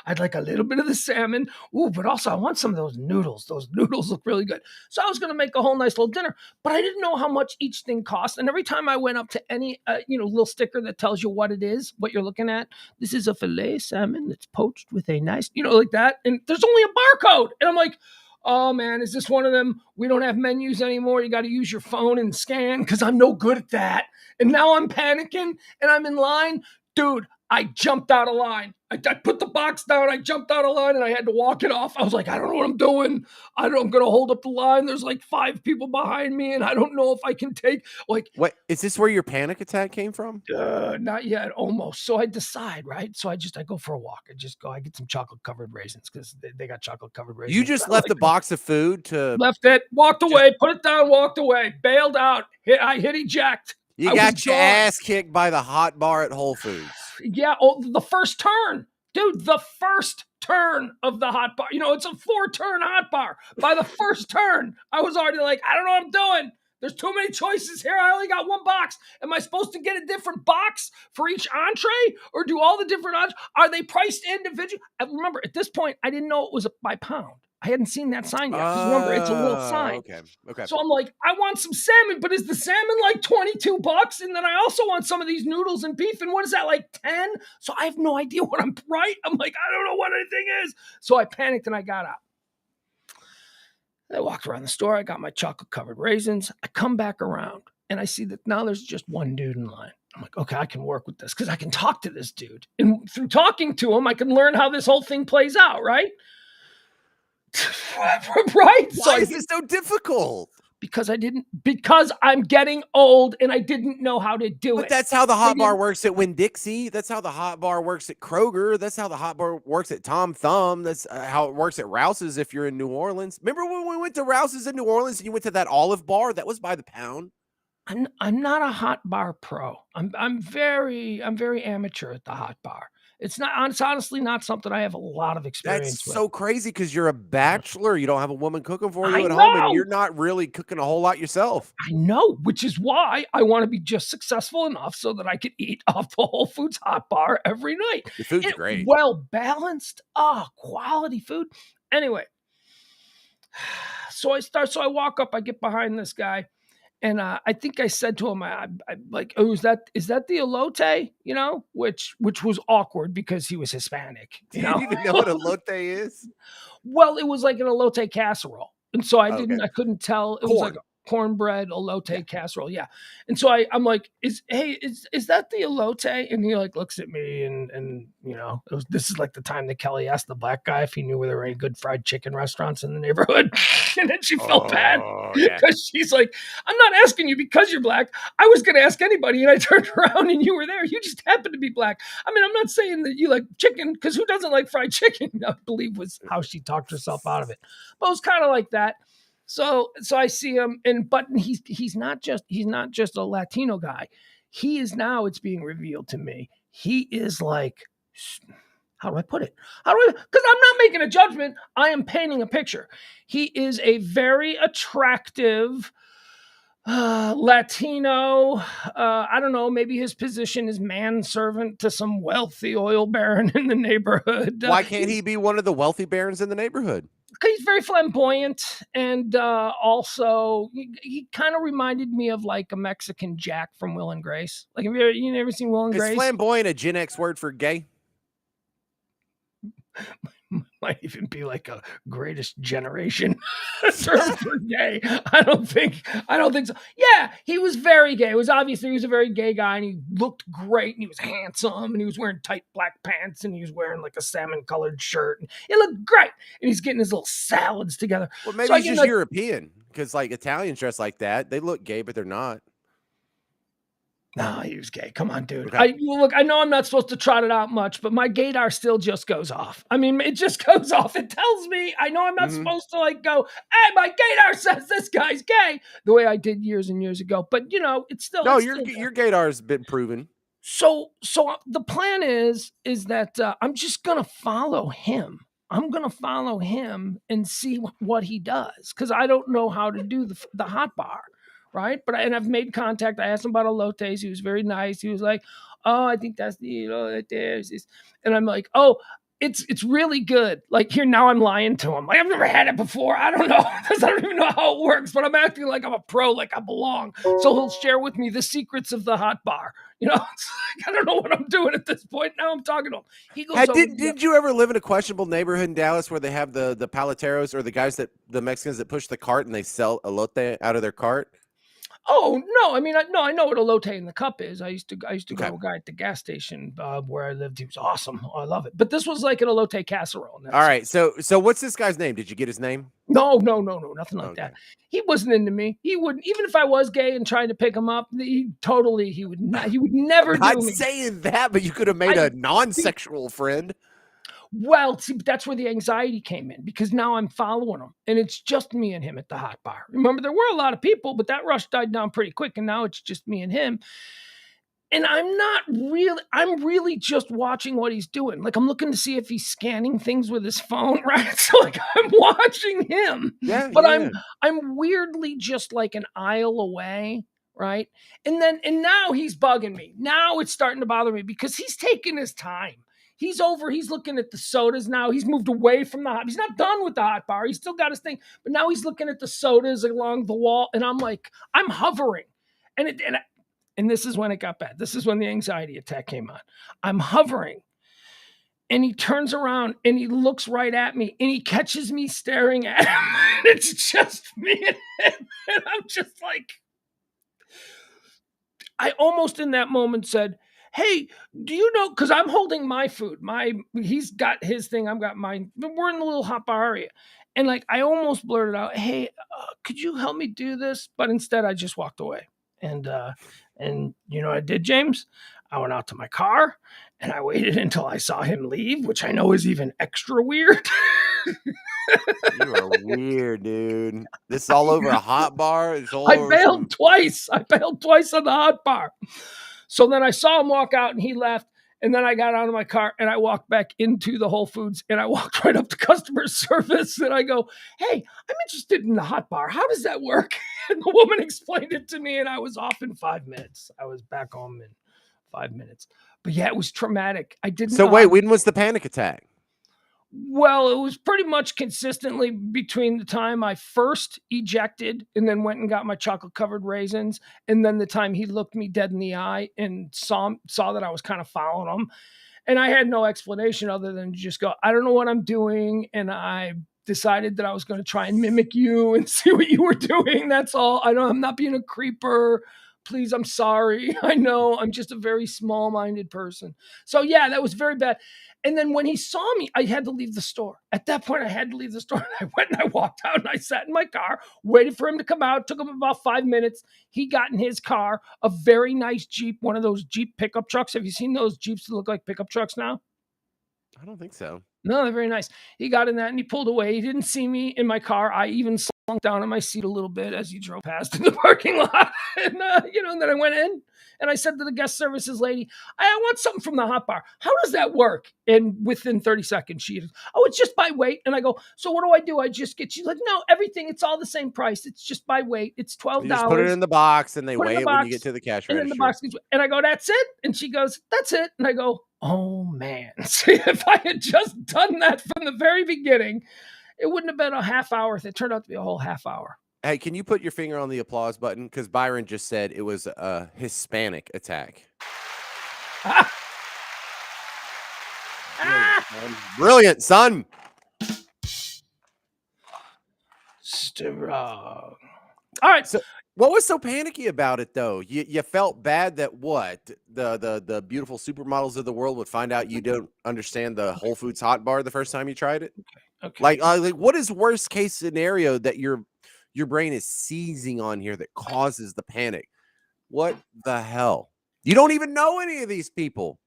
I'd like a little bit of the salmon. Ooh, but also I want some of those noodles. Those noodles look really good. So I was going to make a whole nice little dinner, but I didn't know how much each thing cost. And every time I went up to any, little sticker that tells you what it is, what you're looking at, this is a filet salmon that's poached with a nice, like that. And there's only a barcode. And I'm like, oh man, is this one of them? We don't have menus anymore. You got to use your phone and scan because I'm no good at that. And now I'm panicking and I'm in line. Dude, I jumped out of line. I put the box down. I jumped out of line and I had to walk it off. I was like, I don't know what I'm doing. I'm going to hold up the line. There's like 5 people behind me and I don't know if I can take What, is this where your panic attack came from? Not yet, almost. So I decide, right? So I go for a walk. I get some chocolate covered raisins because they got chocolate covered raisins. You just left the box of food left it, walked away, put it down, walked away, bailed out. I hit eject. You got your ass kicked by the hot bar at Whole Foods. Yeah, the first turn. Dude, the first turn of the hot bar. It's a 4-turn hot bar. By the first turn, I was already like, I don't know what I'm doing. There's too many choices here. I only got one box. Am I supposed to get a different box for each entree or do all the different entrees? Are they priced individually? Remember, at this point, I didn't know it was by pound. I hadn't seen that sign yet. Because remember, it's a little sign. Okay. So I'm like, I want some salmon, but is the salmon like $22? And then I also want some of these noodles and beef. And what is that, like 10? So I have no idea what I'm right. I'm like, I don't know what anything is. So I panicked and I got out. I walked around the store. I got my chocolate covered raisins. I come back around And I see that now there's just one dude in line. I'm like, okay, I can work with this because I can talk to this dude. And through talking to him, I can learn how this whole thing plays out, right? Right? Why is this so difficult? Because I'm getting old and I didn't know how to do it. But that's how the hot bar works at Winn-Dixie. That's how the hot bar works at Kroger. That's how the hot bar works at Tom Thumb. That's how it works at Rouse's if you're in New Orleans. Remember when we went to Rouse's in New Orleans and you went to that Olive Bar? That was by the pound. I'm not a hot bar pro. I'm very amateur at the hot bar. It's honestly not something I have a lot of experience That's with. so crazy because you're a bachelor. You don't have a woman cooking for you I at home, know. and you're not really cooking a whole lot yourself. I know, which is why I want to be just successful enough so that I could eat off the Whole Foods hot bar every night. The food's great. Well balanced. Quality food. Anyway, so I walk up, I get behind this guy. And I think I said to him, I like, oh, is that the elote? You know, which was awkward because he was Hispanic. Do you even know what elote is? Well, it was like an elote casserole, and so I couldn't tell. It was like a cornbread elote casserole, yeah. And so I'm like, is that the elote? And he like looks at me, and you know, this is like the time that Kelly asked the black guy if he knew where there were any good fried chicken restaurants in the neighborhood. And then she felt bad because she's like, I'm not asking you because you're black. I was going to ask anybody, and I turned around and you were there. You just happened to be black. I mean, I'm not saying that you like chicken, because who doesn't like fried chicken? I believe was how she talked herself out of it. But it was kind of like that. So I see him, but he's not just a Latino guy. He is now. It's being revealed to me. He is like, how do I put it? Because I'm not making a judgment. I am painting a picture. He is a very attractive Latino. I don't know. Maybe his position is manservant to some wealthy oil baron in the neighborhood. Why can't he be one of the wealthy barons in the neighborhood? He's very flamboyant, and also he kind of reminded me of like a Mexican Jack from Will and Grace. Like, have you ever seen Will and Grace? Is flamboyant a Gen X word for gay? Might even be like a greatest generation term for gay. I don't think so. Yeah, he was very gay. It was obviously he was a very gay guy, and he looked great, and he was handsome, and he was wearing tight black pants, and he was wearing like a salmon colored shirt, and it looked great. And he's getting his little salads together. Well, maybe he's just European, because like Italians dress like that. They look gay, but they're not. No, he was gay. Come on, dude. Okay. I know I'm not supposed to trot it out much, but my gaydar still just goes off. I mean, it just goes off. It tells me, I know I'm not supposed to like go, hey, my gaydar says this guy's gay, the way I did years and years ago. But, you know, it's still. No, your gaydar's been proven. So the plan is that I'm just going to follow him. I'm going to follow him and see what he does, because I don't know how to do the hot bar. Right. And I've made contact. I asked him about elotes. He was very nice. He was like, oh, I think that's the elotes. And I'm like, oh, it's really good. Like, here, now I'm lying to him. Like, I've never had it before. I don't know. I don't even know how it works, but I'm acting like I'm a pro, like I belong. So he'll share with me the secrets of the hot bar. You know, it's like, I don't know what I'm doing at this point. Now I'm talking to him. He goes, did you ever live in a questionable neighborhood in Dallas where they have the paleteros, or the Mexicans that push the cart and they sell elote out of their cart? Oh, no. I mean, I know what elote in the cup is. I used to go to a guy at the gas station where I lived. He was awesome. Oh, I love it. But this was like an elote casserole. All right. So what's this guy's name? Did you get his name? No. Nothing like that. He wasn't into me. He wouldn't, even if I was gay and trying to pick him up, he would not. He would never do me. I'm not saying that, but you could have made a non-sexual friend. Well, see, that's where the anxiety came in, because now I'm following him, and it's just me and him at the hot bar. Remember, there were a lot of people, but that rush died down pretty quick, and now it's just me and him. And I'm really just watching what he's doing. Like, I'm looking to see if he's scanning things with his phone, right? So like, I'm watching him, but I'm weirdly just like an aisle away. Right. And now he's bugging me. Now it's starting to bother me because he's taking his time. He's looking at the sodas now. He's moved away from the hot. He's not done with the hot bar. He's still got his thing, but now he's looking at the sodas along the wall. And I'm like, I'm hovering. And this is when it got bad. This is when the anxiety attack came on. I'm hovering. And he turns around and he looks right at me and he catches me staring at him. And it's just me and him. And I'm just like, I almost in that moment said, "Hey, do you know?" Because I'm holding my food. He's got his thing. I've got mine. But we're in the little hot bar area, and like I almost blurted out, "Hey, could you help me do this?" But instead, I just walked away. And you know what I did, James? I went out to my car and I waited until I saw him leave, which I know is even extra weird. You are weird, dude. This is all over a hot bar. It's all I over bailed some. twice. I bailed twice on the hot bar. So then I saw him walk out and he left. And then I got out of my car and I walked back into the Whole Foods and I walked right up to customer service and I go, "Hey, I'm interested in the hot bar. How does that work?" And the woman explained it to me and I was off in 5 minutes. I was back home in 5 minutes. But yeah, it was traumatic. I didn't So know wait, when was the panic attack? Well, it was pretty much consistently between the time I first ejected and then went and got my chocolate covered raisins, and then the time he looked me dead in the eye and saw that I was kind of following him. And I had no explanation other than just go, "I don't know what I'm doing." And I decided that I was going to try and mimic you and see what you were doing. That's all. I'm not being a creeper. Please, I'm sorry. I know I'm just a very small minded person. So, yeah, that was very bad. And then when he saw me, I had to leave the store. At that point, I had to leave the store. And I went and I walked out and I sat in my car, waited for him to come out. It took him about 5 minutes. He got in his car, a very nice Jeep, one of those Jeep pickup trucks. Have you seen those Jeeps that look like pickup trucks now? I don't think so. No, they're very nice. He got in that and he pulled away. He didn't see me in my car. I even slunk down in my seat a little bit as he drove past in the parking lot. And, and then I went in and I said to the guest services lady, "I want something from the hot bar. How does that work?" And within 30 seconds, she, "Oh, it's just by weight." And I go, "So what do? I just get," she's like, "No, everything. It's all the same price. It's just by weight. It's You just put it $12. in the box and they Put it in weigh the it when you get box." to the cash And then the register. box gets, and I go, "That's it?" And she goes, "That's it." And I go, "Oh man." See, if I had just done that from the very beginning, it wouldn't have been a half hour. It turned out to be a whole half hour. Hey, can you put your finger on the applause button? Because Byron just said it was a Hispanic attack. Ah, Brilliant, son. strong. All right. So what was so panicky about it though? You felt bad that what the beautiful supermodels of the world would find out you don't understand the Whole Foods hot bar the first time you tried it? Okay. Like what is worst case scenario that your brain is seizing on here that causes the panic? What the hell? You don't even know any of these people.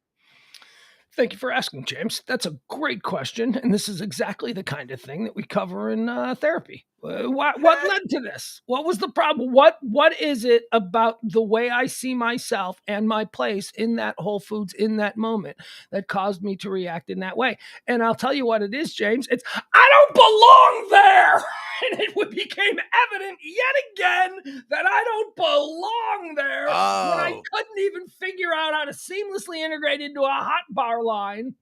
Thank you for asking, James. That's a great question, and this is exactly the kind of thing that we cover in therapy. What led to this? What was the problem? What is it about the way I see myself and my place in that Whole Foods in that moment that caused me to react in that way? And I'll tell you what it is, James. It's I don't belong there. And it became evident yet again that I don't belong there when I couldn't even figure out how to seamlessly integrate into a hot bar line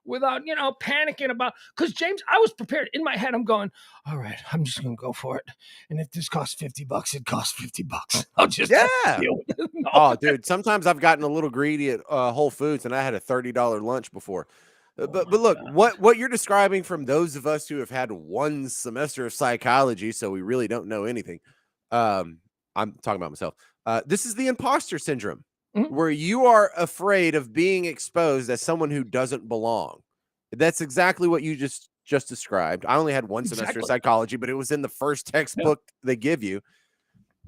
without, panicking about, because James, I was prepared in my head. I'm going, all right, I'm just going to go for it. And if this costs $50, it costs $50. I'll just deal with it. No. Oh, dude, sometimes I've gotten a little greedy at Whole Foods and I had a $30 lunch before. But look, what you're describing from those of us who have had one semester of psychology, so we really don't know anything. I'm talking about myself. This is the imposter syndrome, where you are afraid of being exposed as someone who doesn't belong. That's exactly what you just described. I only had one semester of psychology, but it was in the first textbook they give you.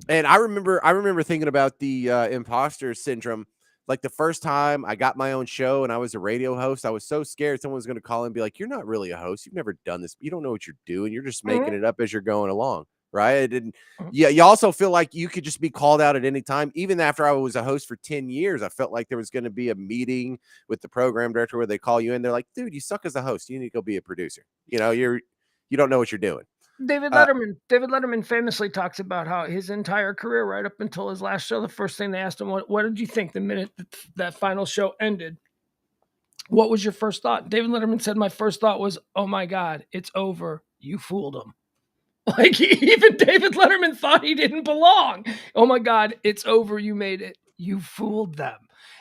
And I remember thinking about the imposter syndrome. Like the first time I got my own show and I was a radio host, I was so scared someone was going to call and be like, "You're not really a host. You've never done this. You don't know what you're doing. You're just making it up as you're going along." Right. And yeah, you also feel like you could just be called out at any time. Even after I was a host for 10 years, I felt like there was going to be a meeting with the program director where they call you in. They're like, "Dude, you suck as a host. You need to go be a producer. You don't know what you're doing." David Letterman famously talks about how his entire career, right up until his last show, the first thing they asked him, what did you think the minute that final show ended? What was your first thought? David Letterman said, "My first thought was, oh my God, it's over. You fooled him." Like even David Letterman thought he didn't belong. Oh my God, it's over. You made it. You fooled them.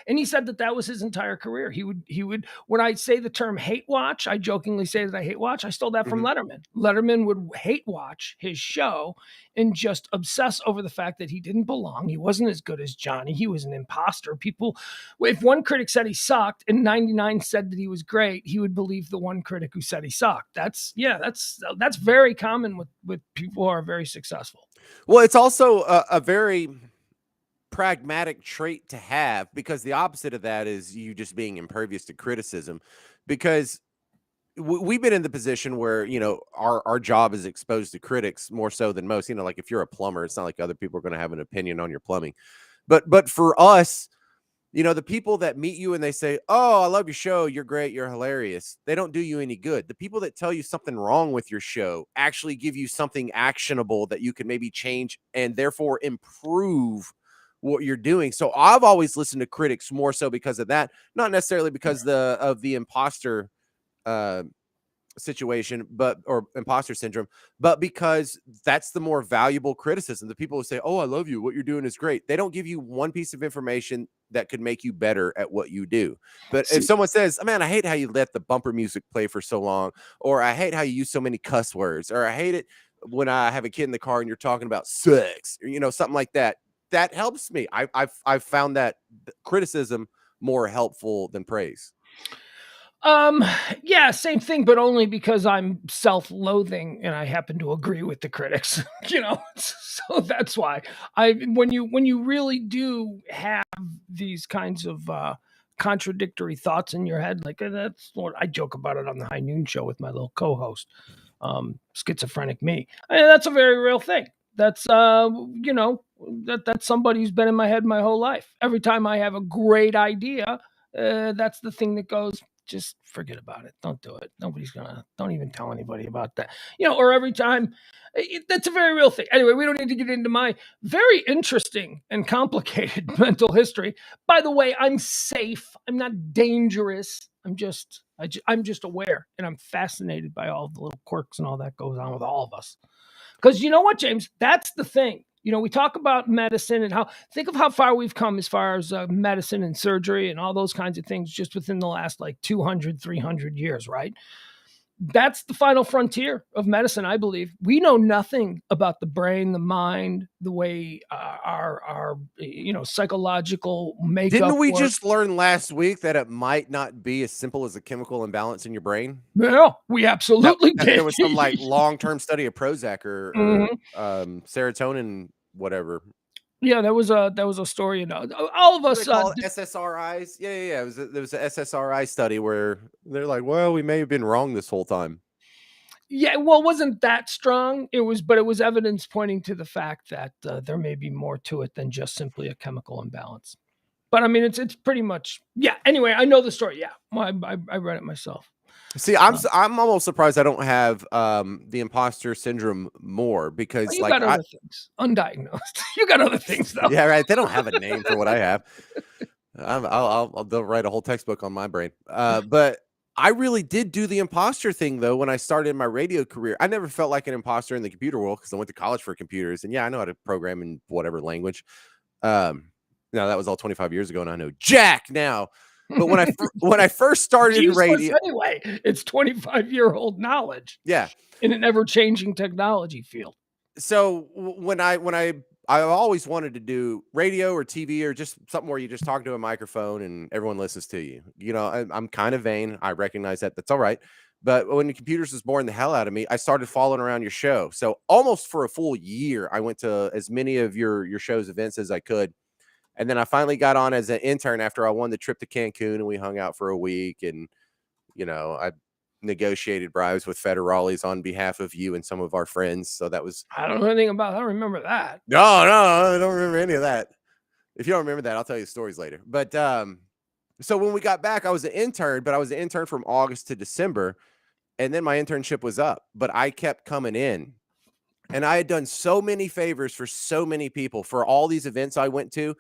And he said that that was his entire career. He would, when I say the term hate watch, I jokingly say that I hate watch. I stole that from Letterman. Letterman would hate watch his show and just obsess over the fact that he didn't belong. He wasn't as good as Johnny. He was an imposter. People, if one critic said he sucked and 99 said that he was great, he would believe the one critic who said he sucked. That's very common with people who are very successful. Well, it's also a very pragmatic trait to have, because the opposite of that is you just being impervious to criticism, because we've been in the position where, you know, our job is exposed to critics more so than most. You know, like if you're a plumber, it's not like other people are going to have an opinion on your plumbing. But for us, you know, the people that meet you and they say, "Oh, I love your show. You're great. You're hilarious." They don't do you any good. The people that tell you something wrong with your show actually give you something actionable that you can maybe change and therefore improve what you're doing. So I've always listened to critics more so because of that, not necessarily because of the imposter situation, or imposter syndrome, but because that's the more valuable criticism. The people who say, "Oh, I love you. What you're doing is great." They don't give you one piece of information that could make you better at what you do. But if someone says, "Man, I hate how you let the bumper music play for so long," or "I hate how you use so many cuss words," or "I hate it when I have a kid in the car and you're talking about sex," or, you know, something like that, that helps me. I've found that criticism more helpful than praise. Yeah, same thing, but only because I'm self-loathing and I happen to agree with the critics, you know. So that's why when you really do have these kinds of contradictory thoughts in your head, like that's what I joke about it on the High Noon Show with my little co-host, schizophrenic me. I mean, that's a very real thing. That's you know, that's somebody who's been in my head my whole life. Every time I have a great idea, that's the thing that goes, just forget about it. Don't do it. Don't even tell anybody about that. You know, or every time, that's a very real thing. Anyway, we don't need to get into my very interesting and complicated mental history. By the way, I'm safe. I'm not dangerous. I'm just aware, and I'm fascinated by all the little quirks and all that goes on with all of us. Because you know what, James? That's the thing. You know, we talk about medicine and think of how far we've come as far as medicine and surgery and all those kinds of things just within the last like 200, 300 years, right? That's the final frontier of medicine, I believe. We know nothing about the brain, the mind, the way our psychological makeup Didn't we works. just learn last week that it might not be as simple as a chemical imbalance in your brain? Yeah, we absolutely did. There was some like long-term study of Prozac or serotonin, whatever. Yeah, there was a story. You know, all of What do us. they call it? SSRIs? Yeah. There was an SSRI study where they're like, "Well, we may have been wrong this whole time." Yeah, well, it wasn't that strong. But it was evidence pointing to the fact that there may be more to it than just simply a chemical imbalance. But I mean, it's pretty much, yeah. Anyway, I know the story. Yeah, well, I read it myself. See, I'm almost surprised I don't have the imposter syndrome more, because You like got other things undiagnosed. You got other things though. yeah, right. They don't have a name for what I have. They'll write a whole textbook on my brain. But I really did do the imposter thing though when I started my radio career. I never felt like an imposter in the computer world because I went to college for computers, and yeah, I know how to program in whatever language. Now that was all 25 years ago, and I know Jack now. But when I first started in radio, anyway, it's 25-year-old knowledge. Yeah, in an ever-changing technology field. So when I always wanted to do radio or TV or just something where you just talk to a microphone and everyone listens to you. You know, I'm kind of vain. I recognize that. That's all right. But when the computers was boring the hell out of me, I started following around your show. So almost for a full year, I went to as many of your show's events as I could. And then I finally got on as an intern after I won the trip to Cancun, and we hung out for a week. And, you know, I negotiated bribes with federales on behalf of you and some of our friends. So that was, I don't know anything about. I don't remember that. No, I don't remember any of that. If you don't remember that, I'll tell you the stories later. But so when we got back, I was an intern, but I was an intern from August to December, and then my internship was up. But I kept coming in, and I had done so many favors for so many people for all these events I went to.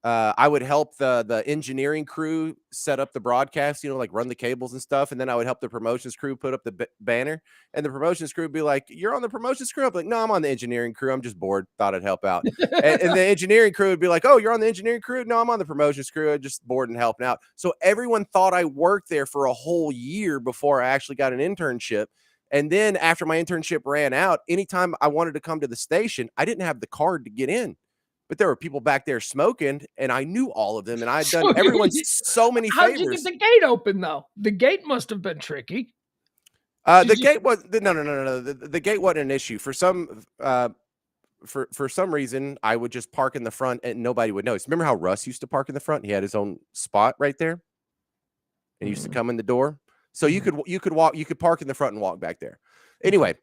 I would help the engineering crew set up the broadcast, like run the cables and stuff. And then I would help the promotions crew put up the banner. And the promotions crew would be like, "You're on the promotions crew?" I'm like, "No, I'm on the engineering crew. I'm just bored. Thought I'd help out." And the engineering crew would be like, "Oh, you're on the engineering crew?" "No, I'm on the promotions crew. I'm just bored and helping out." So everyone thought I worked there for a whole year before I actually got an internship. And then after my internship ran out, anytime I wanted to come to the station, I didn't have the card to get in. But there were people back there smoking, and I knew all of them, and I had done everyone so many How'd you get favors. the gate open, though? The gate must have been tricky. The gate was no. The gate wasn't an issue. For some reason, I would just park in the front, and nobody would notice. Remember how Russ used to park in the front? He had his own spot right there, and used to come in the door. So you could park in the front and walk back there. Anyway.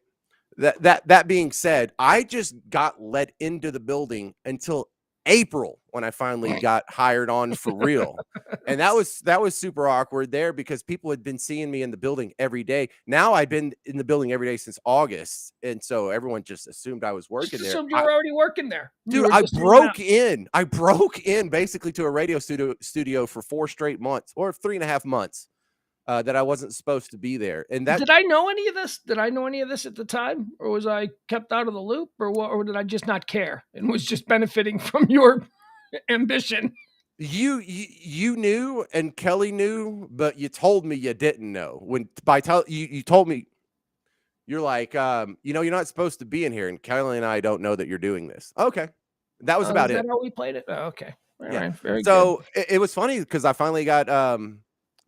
That being said, I just got let into the building until April when I finally got hired on for real. And that was super awkward there because people had been seeing me in the building every day. Now I've been in the building every day since August. And so everyone just assumed I was working there. So you were already working there. Dude, I broke in basically to a radio studio for 4 straight months or 3.5 months. That I wasn't supposed to be there. And that did I know any of this? Did I know any of this at the time? Or was I kept out of the loop? Or what? Or did I just not care and was just benefiting from your ambition? You knew and Kelly knew, but you told me you didn't know. When you told me, you're like, you're not supposed to be in here, and Kelly and I don't know that you're doing this. Okay. That was about it. Is that how we played it? Oh, okay. All right. Very good. It was funny because I finally got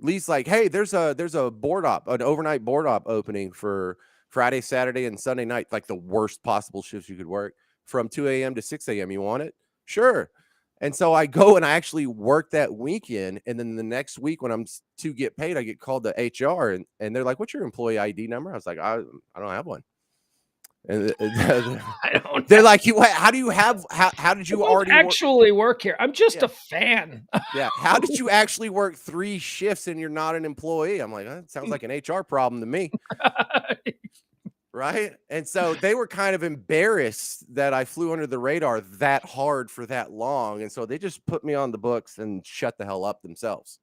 Lee's like, "Hey, there's a board op, an overnight board op opening for Friday, Saturday, and Sunday night, like the worst possible shifts you could work from 2 a.m. to 6 a.m. You want it?" Sure. And so I go and I actually work that weekend. And then the next week when I'm to get paid, I get called to HR and they're like, "What's your employee ID number?" I was like, I don't have one. And they're like, how do you have, how did you already actually work here? I'm just a fan. Yeah. How did you actually work 3 shifts and you're not an employee? I'm like, that sounds like an HR problem to me. Right. And so they were kind of embarrassed that I flew under the radar that hard for that long. And so they just put me on the books and shut the hell up themselves.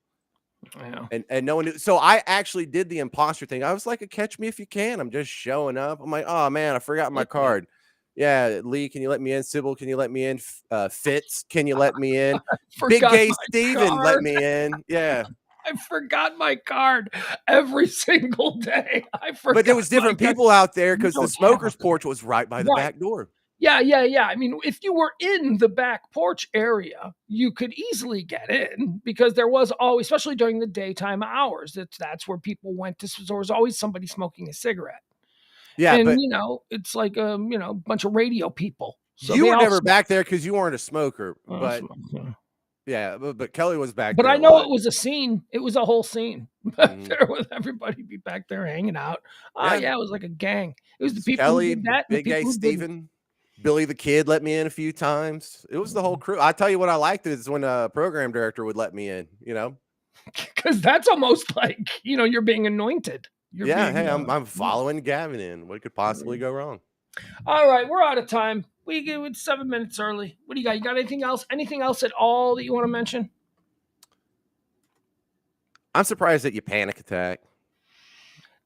Yeah. And no one knew. So I actually did the imposter thing. I was like, "Catch me if you can." I'm just showing up. I'm like, "Oh man, I forgot my card." Yeah, Lee, can you let me in? Sybil, can you let me in? Fitz, can you let me in? Big Gay Steven, let me in. Yeah. I forgot my card every single day. But there was different people out there because the smoker's porch was right by the back door. Yeah. I mean, if you were in the back porch area, you could easily get in because there was always, especially during the daytime hours, that's where people went to. There was always somebody smoking a cigarette. Yeah, and it's like a bunch of radio people. So you were never back there because you weren't a smoker, but but Kelly was back there. But I know it was a scene. It was a whole scene back there with everybody be back there hanging out. Yeah, it was like a gang. It was the people Kelly, who did that. Big Gay Steven, Billy the Kid let me in a few times. It was the whole crew. I tell you what I liked is when a program director would let me in, because that's almost like, you're being anointed. I'm following Gavin in. What could possibly go wrong? All right, we're out of time. We get 7 minutes early. What do you got? You got anything else? Anything else at all that you want to mention? I'm surprised that you panic attack.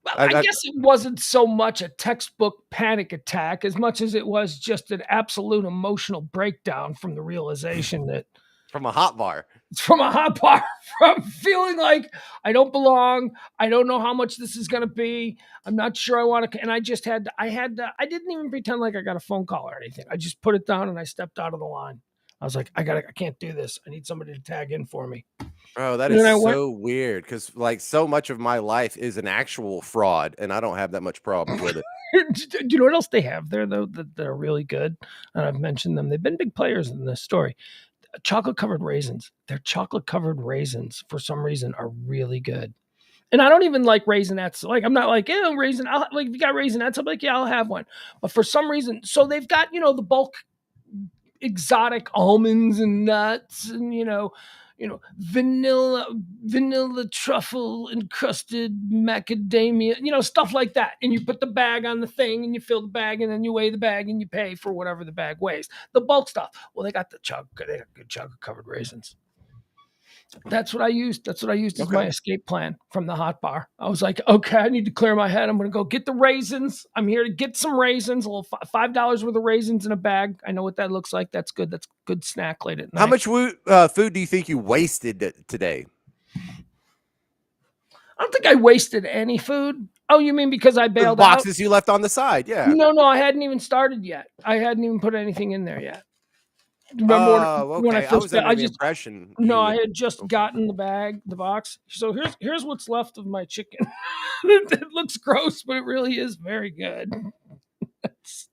Well, I guess it wasn't so much a textbook panic attack as much as it was just an absolute emotional breakdown from the realization that from a hot bar. It's from a hot bar, from feeling like I don't belong. I don't know how much this is going to be. I'm not sure I want to. And I just I didn't even pretend like I got a phone call or anything. I just put it down and I stepped out of the line. I was like, I can't do this. I need somebody to tag in for me. Bro, that is so weird because like so much of my life is an actual fraud and I don't have that much problem with it. Do you know what else they have there though that are really good? And I've mentioned them. They've been big players in this story. Chocolate covered raisins. Their chocolate covered raisins for some reason are really good. And I don't even like Raisinets. Like, I'm not like, raisin. Like, if you got Raisinets, I'm like, yeah, I'll have one. But for some reason, so they've got, the bulk exotic almonds and nuts and, vanilla truffle encrusted macadamia, stuff like that. And you put the bag on the thing and you fill the bag and then you weigh the bag and you pay for whatever the bag weighs. The bulk stuff. Well, they got a good chunk of covered raisins. That's what I used. That's what I used as my escape plan from the hot bar. I was like, okay, I need to clear my head. I'm going to go get the raisins. I'm here to get some raisins, a little $5 worth of raisins in a bag. I know what that looks like. That's good. That's a good snack late at night. How much food do you think you wasted today? I don't think I wasted any food. Oh, you mean because I bailed the boxes out? You left on the side? Yeah. No, I hadn't even started yet. I hadn't even put anything in there yet. Remember when I first under the impression? I had just gotten the box. So here's what's left of my chicken. It looks gross, but it really is very good. That's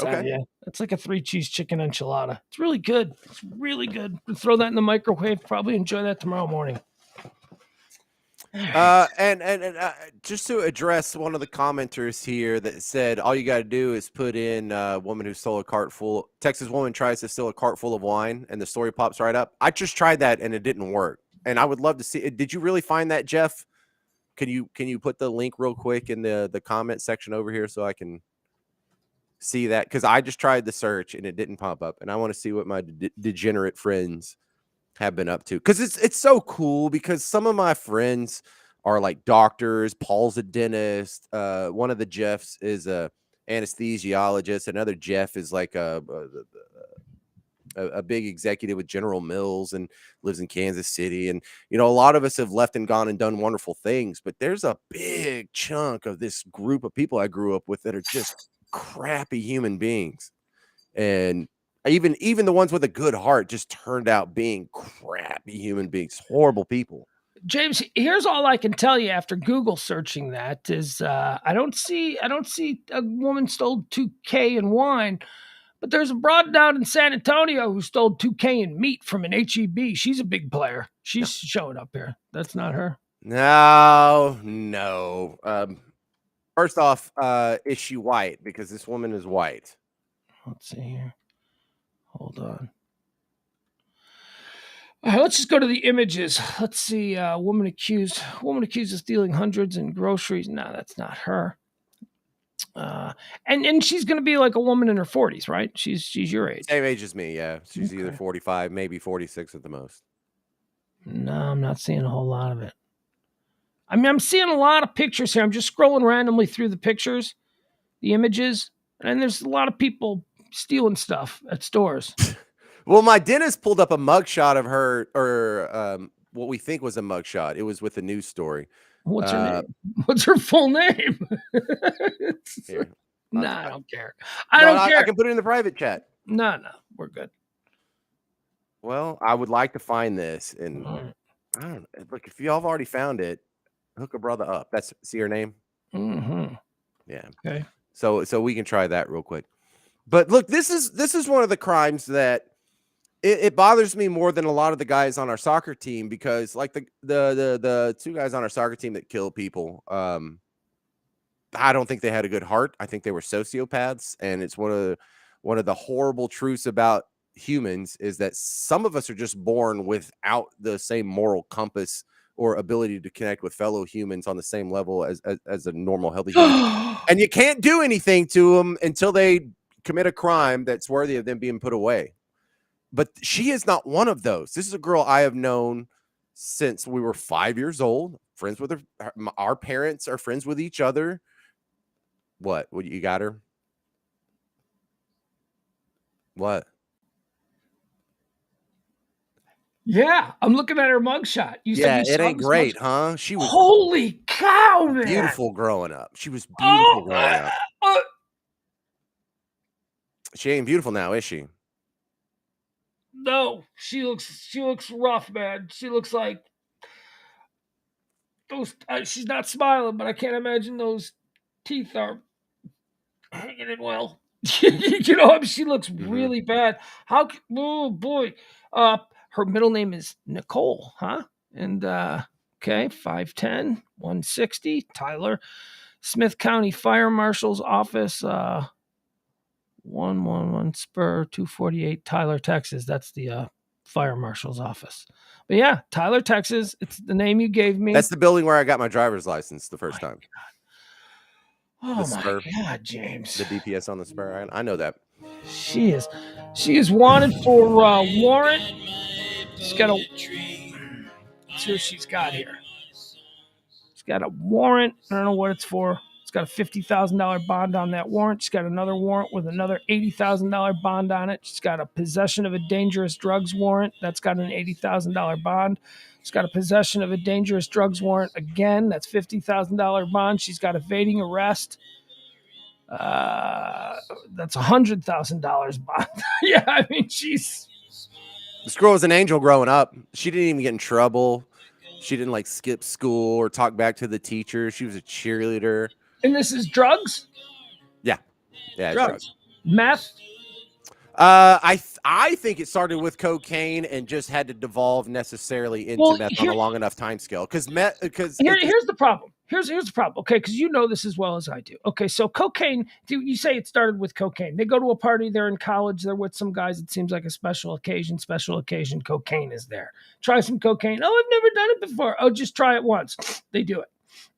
okay. It's like a 3-cheese chicken enchilada. It's really good. It's really good. Throw that in the microwave. Probably enjoy that tomorrow morning. And just to address one of the commenters here that said all you got to do is put in woman who stole a cart full. Texas woman tries to steal a cart full of wine, and the story pops right up. I just tried that and it didn't work. And I would love to see it. Did you really find that, Jeff? Can you put the link real quick in the comment section over here so I can see that? Because I just tried the search and it didn't pop up, and I want to see what my degenerate friends have been up to, because it's so cool. Because some of my friends are like doctors. Paul's a dentist. One of the Jeffs is a anesthesiologist. Another Jeff is like a big executive with General Mills and lives in Kansas City. And a lot of us have left and gone and done wonderful things, but there's a big chunk of this group of people I grew up with that are just crappy human beings. And even the ones with a good heart just turned out being crappy human beings, horrible people. James, here's all I can tell you after Google searching that is I don't see a woman stole $2K in wine, but there's a broad down in San Antonio who stole $2K in meat from an HEB. She's a big player. She's showing up here. That's not her. No. First off, is she white? Because this woman is white. Let's see here. Hold on. All right, let's just go to the images. Let's see. Woman accused of stealing hundreds in groceries. No, that's not her. And she's going to be like a woman in her 40s, right? She's your age. Same age as me, yeah. She's either 45, maybe 46 at the most. No, I'm not seeing a whole lot of it. I mean, I'm seeing a lot of pictures here. I'm just scrolling randomly through the pictures, the images, and there's a lot of people stealing stuff at stores. Well, my dentist pulled up a mugshot of her, or what we think was a mugshot. It was with a news story. What's her name? What's her full name? Here. Nah, I don't care. I don't care. I can put it in the private chat. No, we're good. Well, I would like to find this, and I don't know. Look, if y'all have already found it, hook a brother up. See her name? Mm-hmm. Yeah. Okay. So we can try that real quick. But look, this is one of the crimes that it bothers me more than a lot of the guys on our soccer team, because like the two guys on our soccer team that kill people, I don't think they had a good heart. I think they were sociopaths, and it's one of the horrible truths about humans is that some of us are just born without the same moral compass or ability to connect with fellow humans on the same level as a normal healthy human. And you can't do anything to them until they commit a crime that's worthy of them being put away. But she is not one of those. This is a girl I have known since we were 5 years old, friends with her. Our parents are friends with each other. What you got her? What? Yeah, I'm looking at her mugshot. It ain't great, huh? She was holy cow, man. Beautiful growing up. She was beautiful growing up. She ain't beautiful now, is she? No, she looks rough, man. She looks like those. She's not smiling, but I can't imagine those teeth are hanging in well. She looks really bad. Oh boy. Her middle name is Nicole, huh? And okay, 5'10", 160, Tyler, Smith County Fire Marshal's Office, 111 Spur 248, Tyler, Texas. That's the fire marshal's office. But yeah, Tyler, Texas. It's the name you gave me. That's the building where I got my driver's license the first time. Oh The my spur. God, James. The DPS on the spur. I know that. She is wanted for warrant. She's got a. Let's see what she's got here. She's got a warrant. I don't know what it's for. It's got a $50,000 bond on that warrant. She's got another warrant with another $80,000 bond on it. She's got a possession of a dangerous drugs warrant. That's got an $80,000 bond. She's got a possession of a dangerous drugs warrant again. That's $50,000 bond. She's got evading arrest. That's $100,000 bond. Yeah, I mean, she's. This girl was an angel growing up. She didn't even get in trouble. She didn't like skip school or talk back to the teacher. She was a cheerleader. And this is drugs? Yeah. Drugs. Meth? I think it started with cocaine and just had to devolve necessarily into meth on a long enough time scale. Here's the problem. Here's the problem. Okay, because you know this as well as I do. Okay, so cocaine. You say it started with cocaine. They go to a party. They're in college. They're with some guys. It seems like a special occasion. Cocaine is there. Try some cocaine. Oh, I've never done it before. Oh, just try it once. They do it.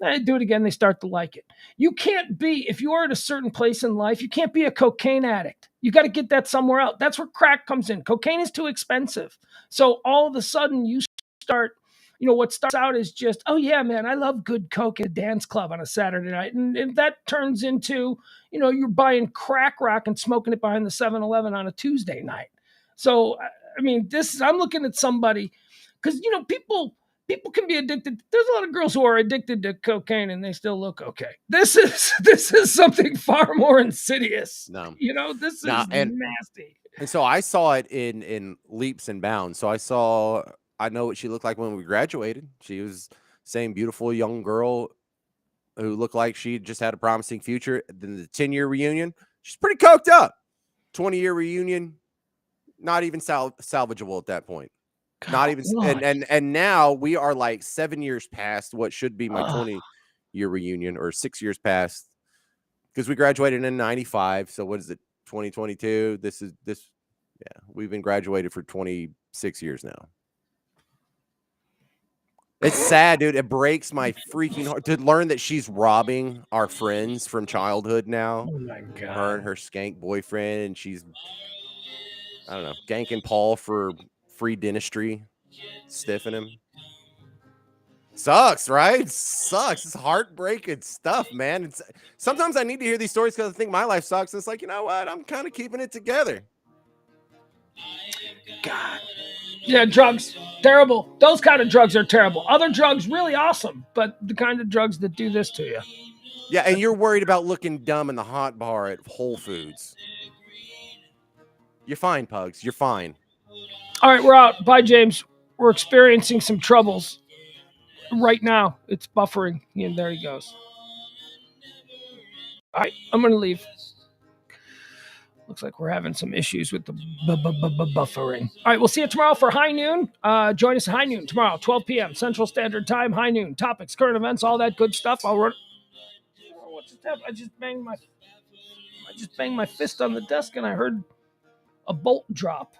They do it again. They start to like it. You can't be, if you are at a certain place in life, you can't be a cocaine addict. You got to get that somewhere else. That's where crack comes in. Cocaine is too expensive. So all of a sudden you start, what starts out is just, oh yeah, man, I love good coke at a dance club on a Saturday night. And that turns into, you're buying crack rock and smoking it behind the 7-Eleven on a Tuesday night. So, I mean, I'm looking at somebody, because, people can be addicted. There's a lot of girls who are addicted to cocaine and they still look okay. This is something far more insidious. No. This is nasty. And so I saw it in leaps and bounds. So I know what she looked like when we graduated. She was same beautiful young girl who looked like she just had a promising future. Then the 10-year reunion, she's pretty coked up. 20-year reunion, not even salvageable at that point. God, not even and now we are like 7 years past what should be my 20-year reunion, or 6 years past, because we graduated in 95. So what is it, 2022? We've been graduated for 26 years now. It's sad, dude. It breaks my freaking heart to learn that she's robbing our friends from childhood now. Oh my God. Her and her skank boyfriend, and she's, I don't know, ganking Paul for free dentistry, stiffing him. Sucks, right? Sucks. It's heartbreaking stuff, man. Sometimes I need to hear these stories because I think my life sucks. And it's like, you know what? I'm kind of keeping it together. God. Yeah, drugs, terrible. Those kind of drugs are terrible. Other drugs, really awesome, but the kind of drugs that do this to you. Yeah, and you're worried about looking dumb in the hot bar at Whole Foods. You're fine, Pugs. You're fine. All right, we're out. Bye, James. We're experiencing some troubles right now. It's buffering. And there he goes. All right, I'm going to leave. Looks like we're having some issues with the buffering. All right, we'll see you tomorrow for High Noon. Join us at High Noon tomorrow, 12 p.m. Central Standard Time. High Noon topics, current events, all that good stuff. I'll run. What's this? I just banged my fist on the desk and I heard a bolt drop.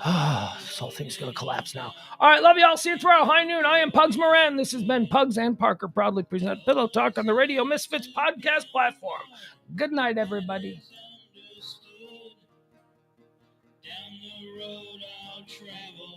This whole thing's going to collapse now. All right, love you all. See you tomorrow. High Noon. I am Pugs Moran. This has been Pugs and Parker proudly present Pillow Talk on the Radio Misfits podcast platform. Good night, everybody. Down the road I'll travel.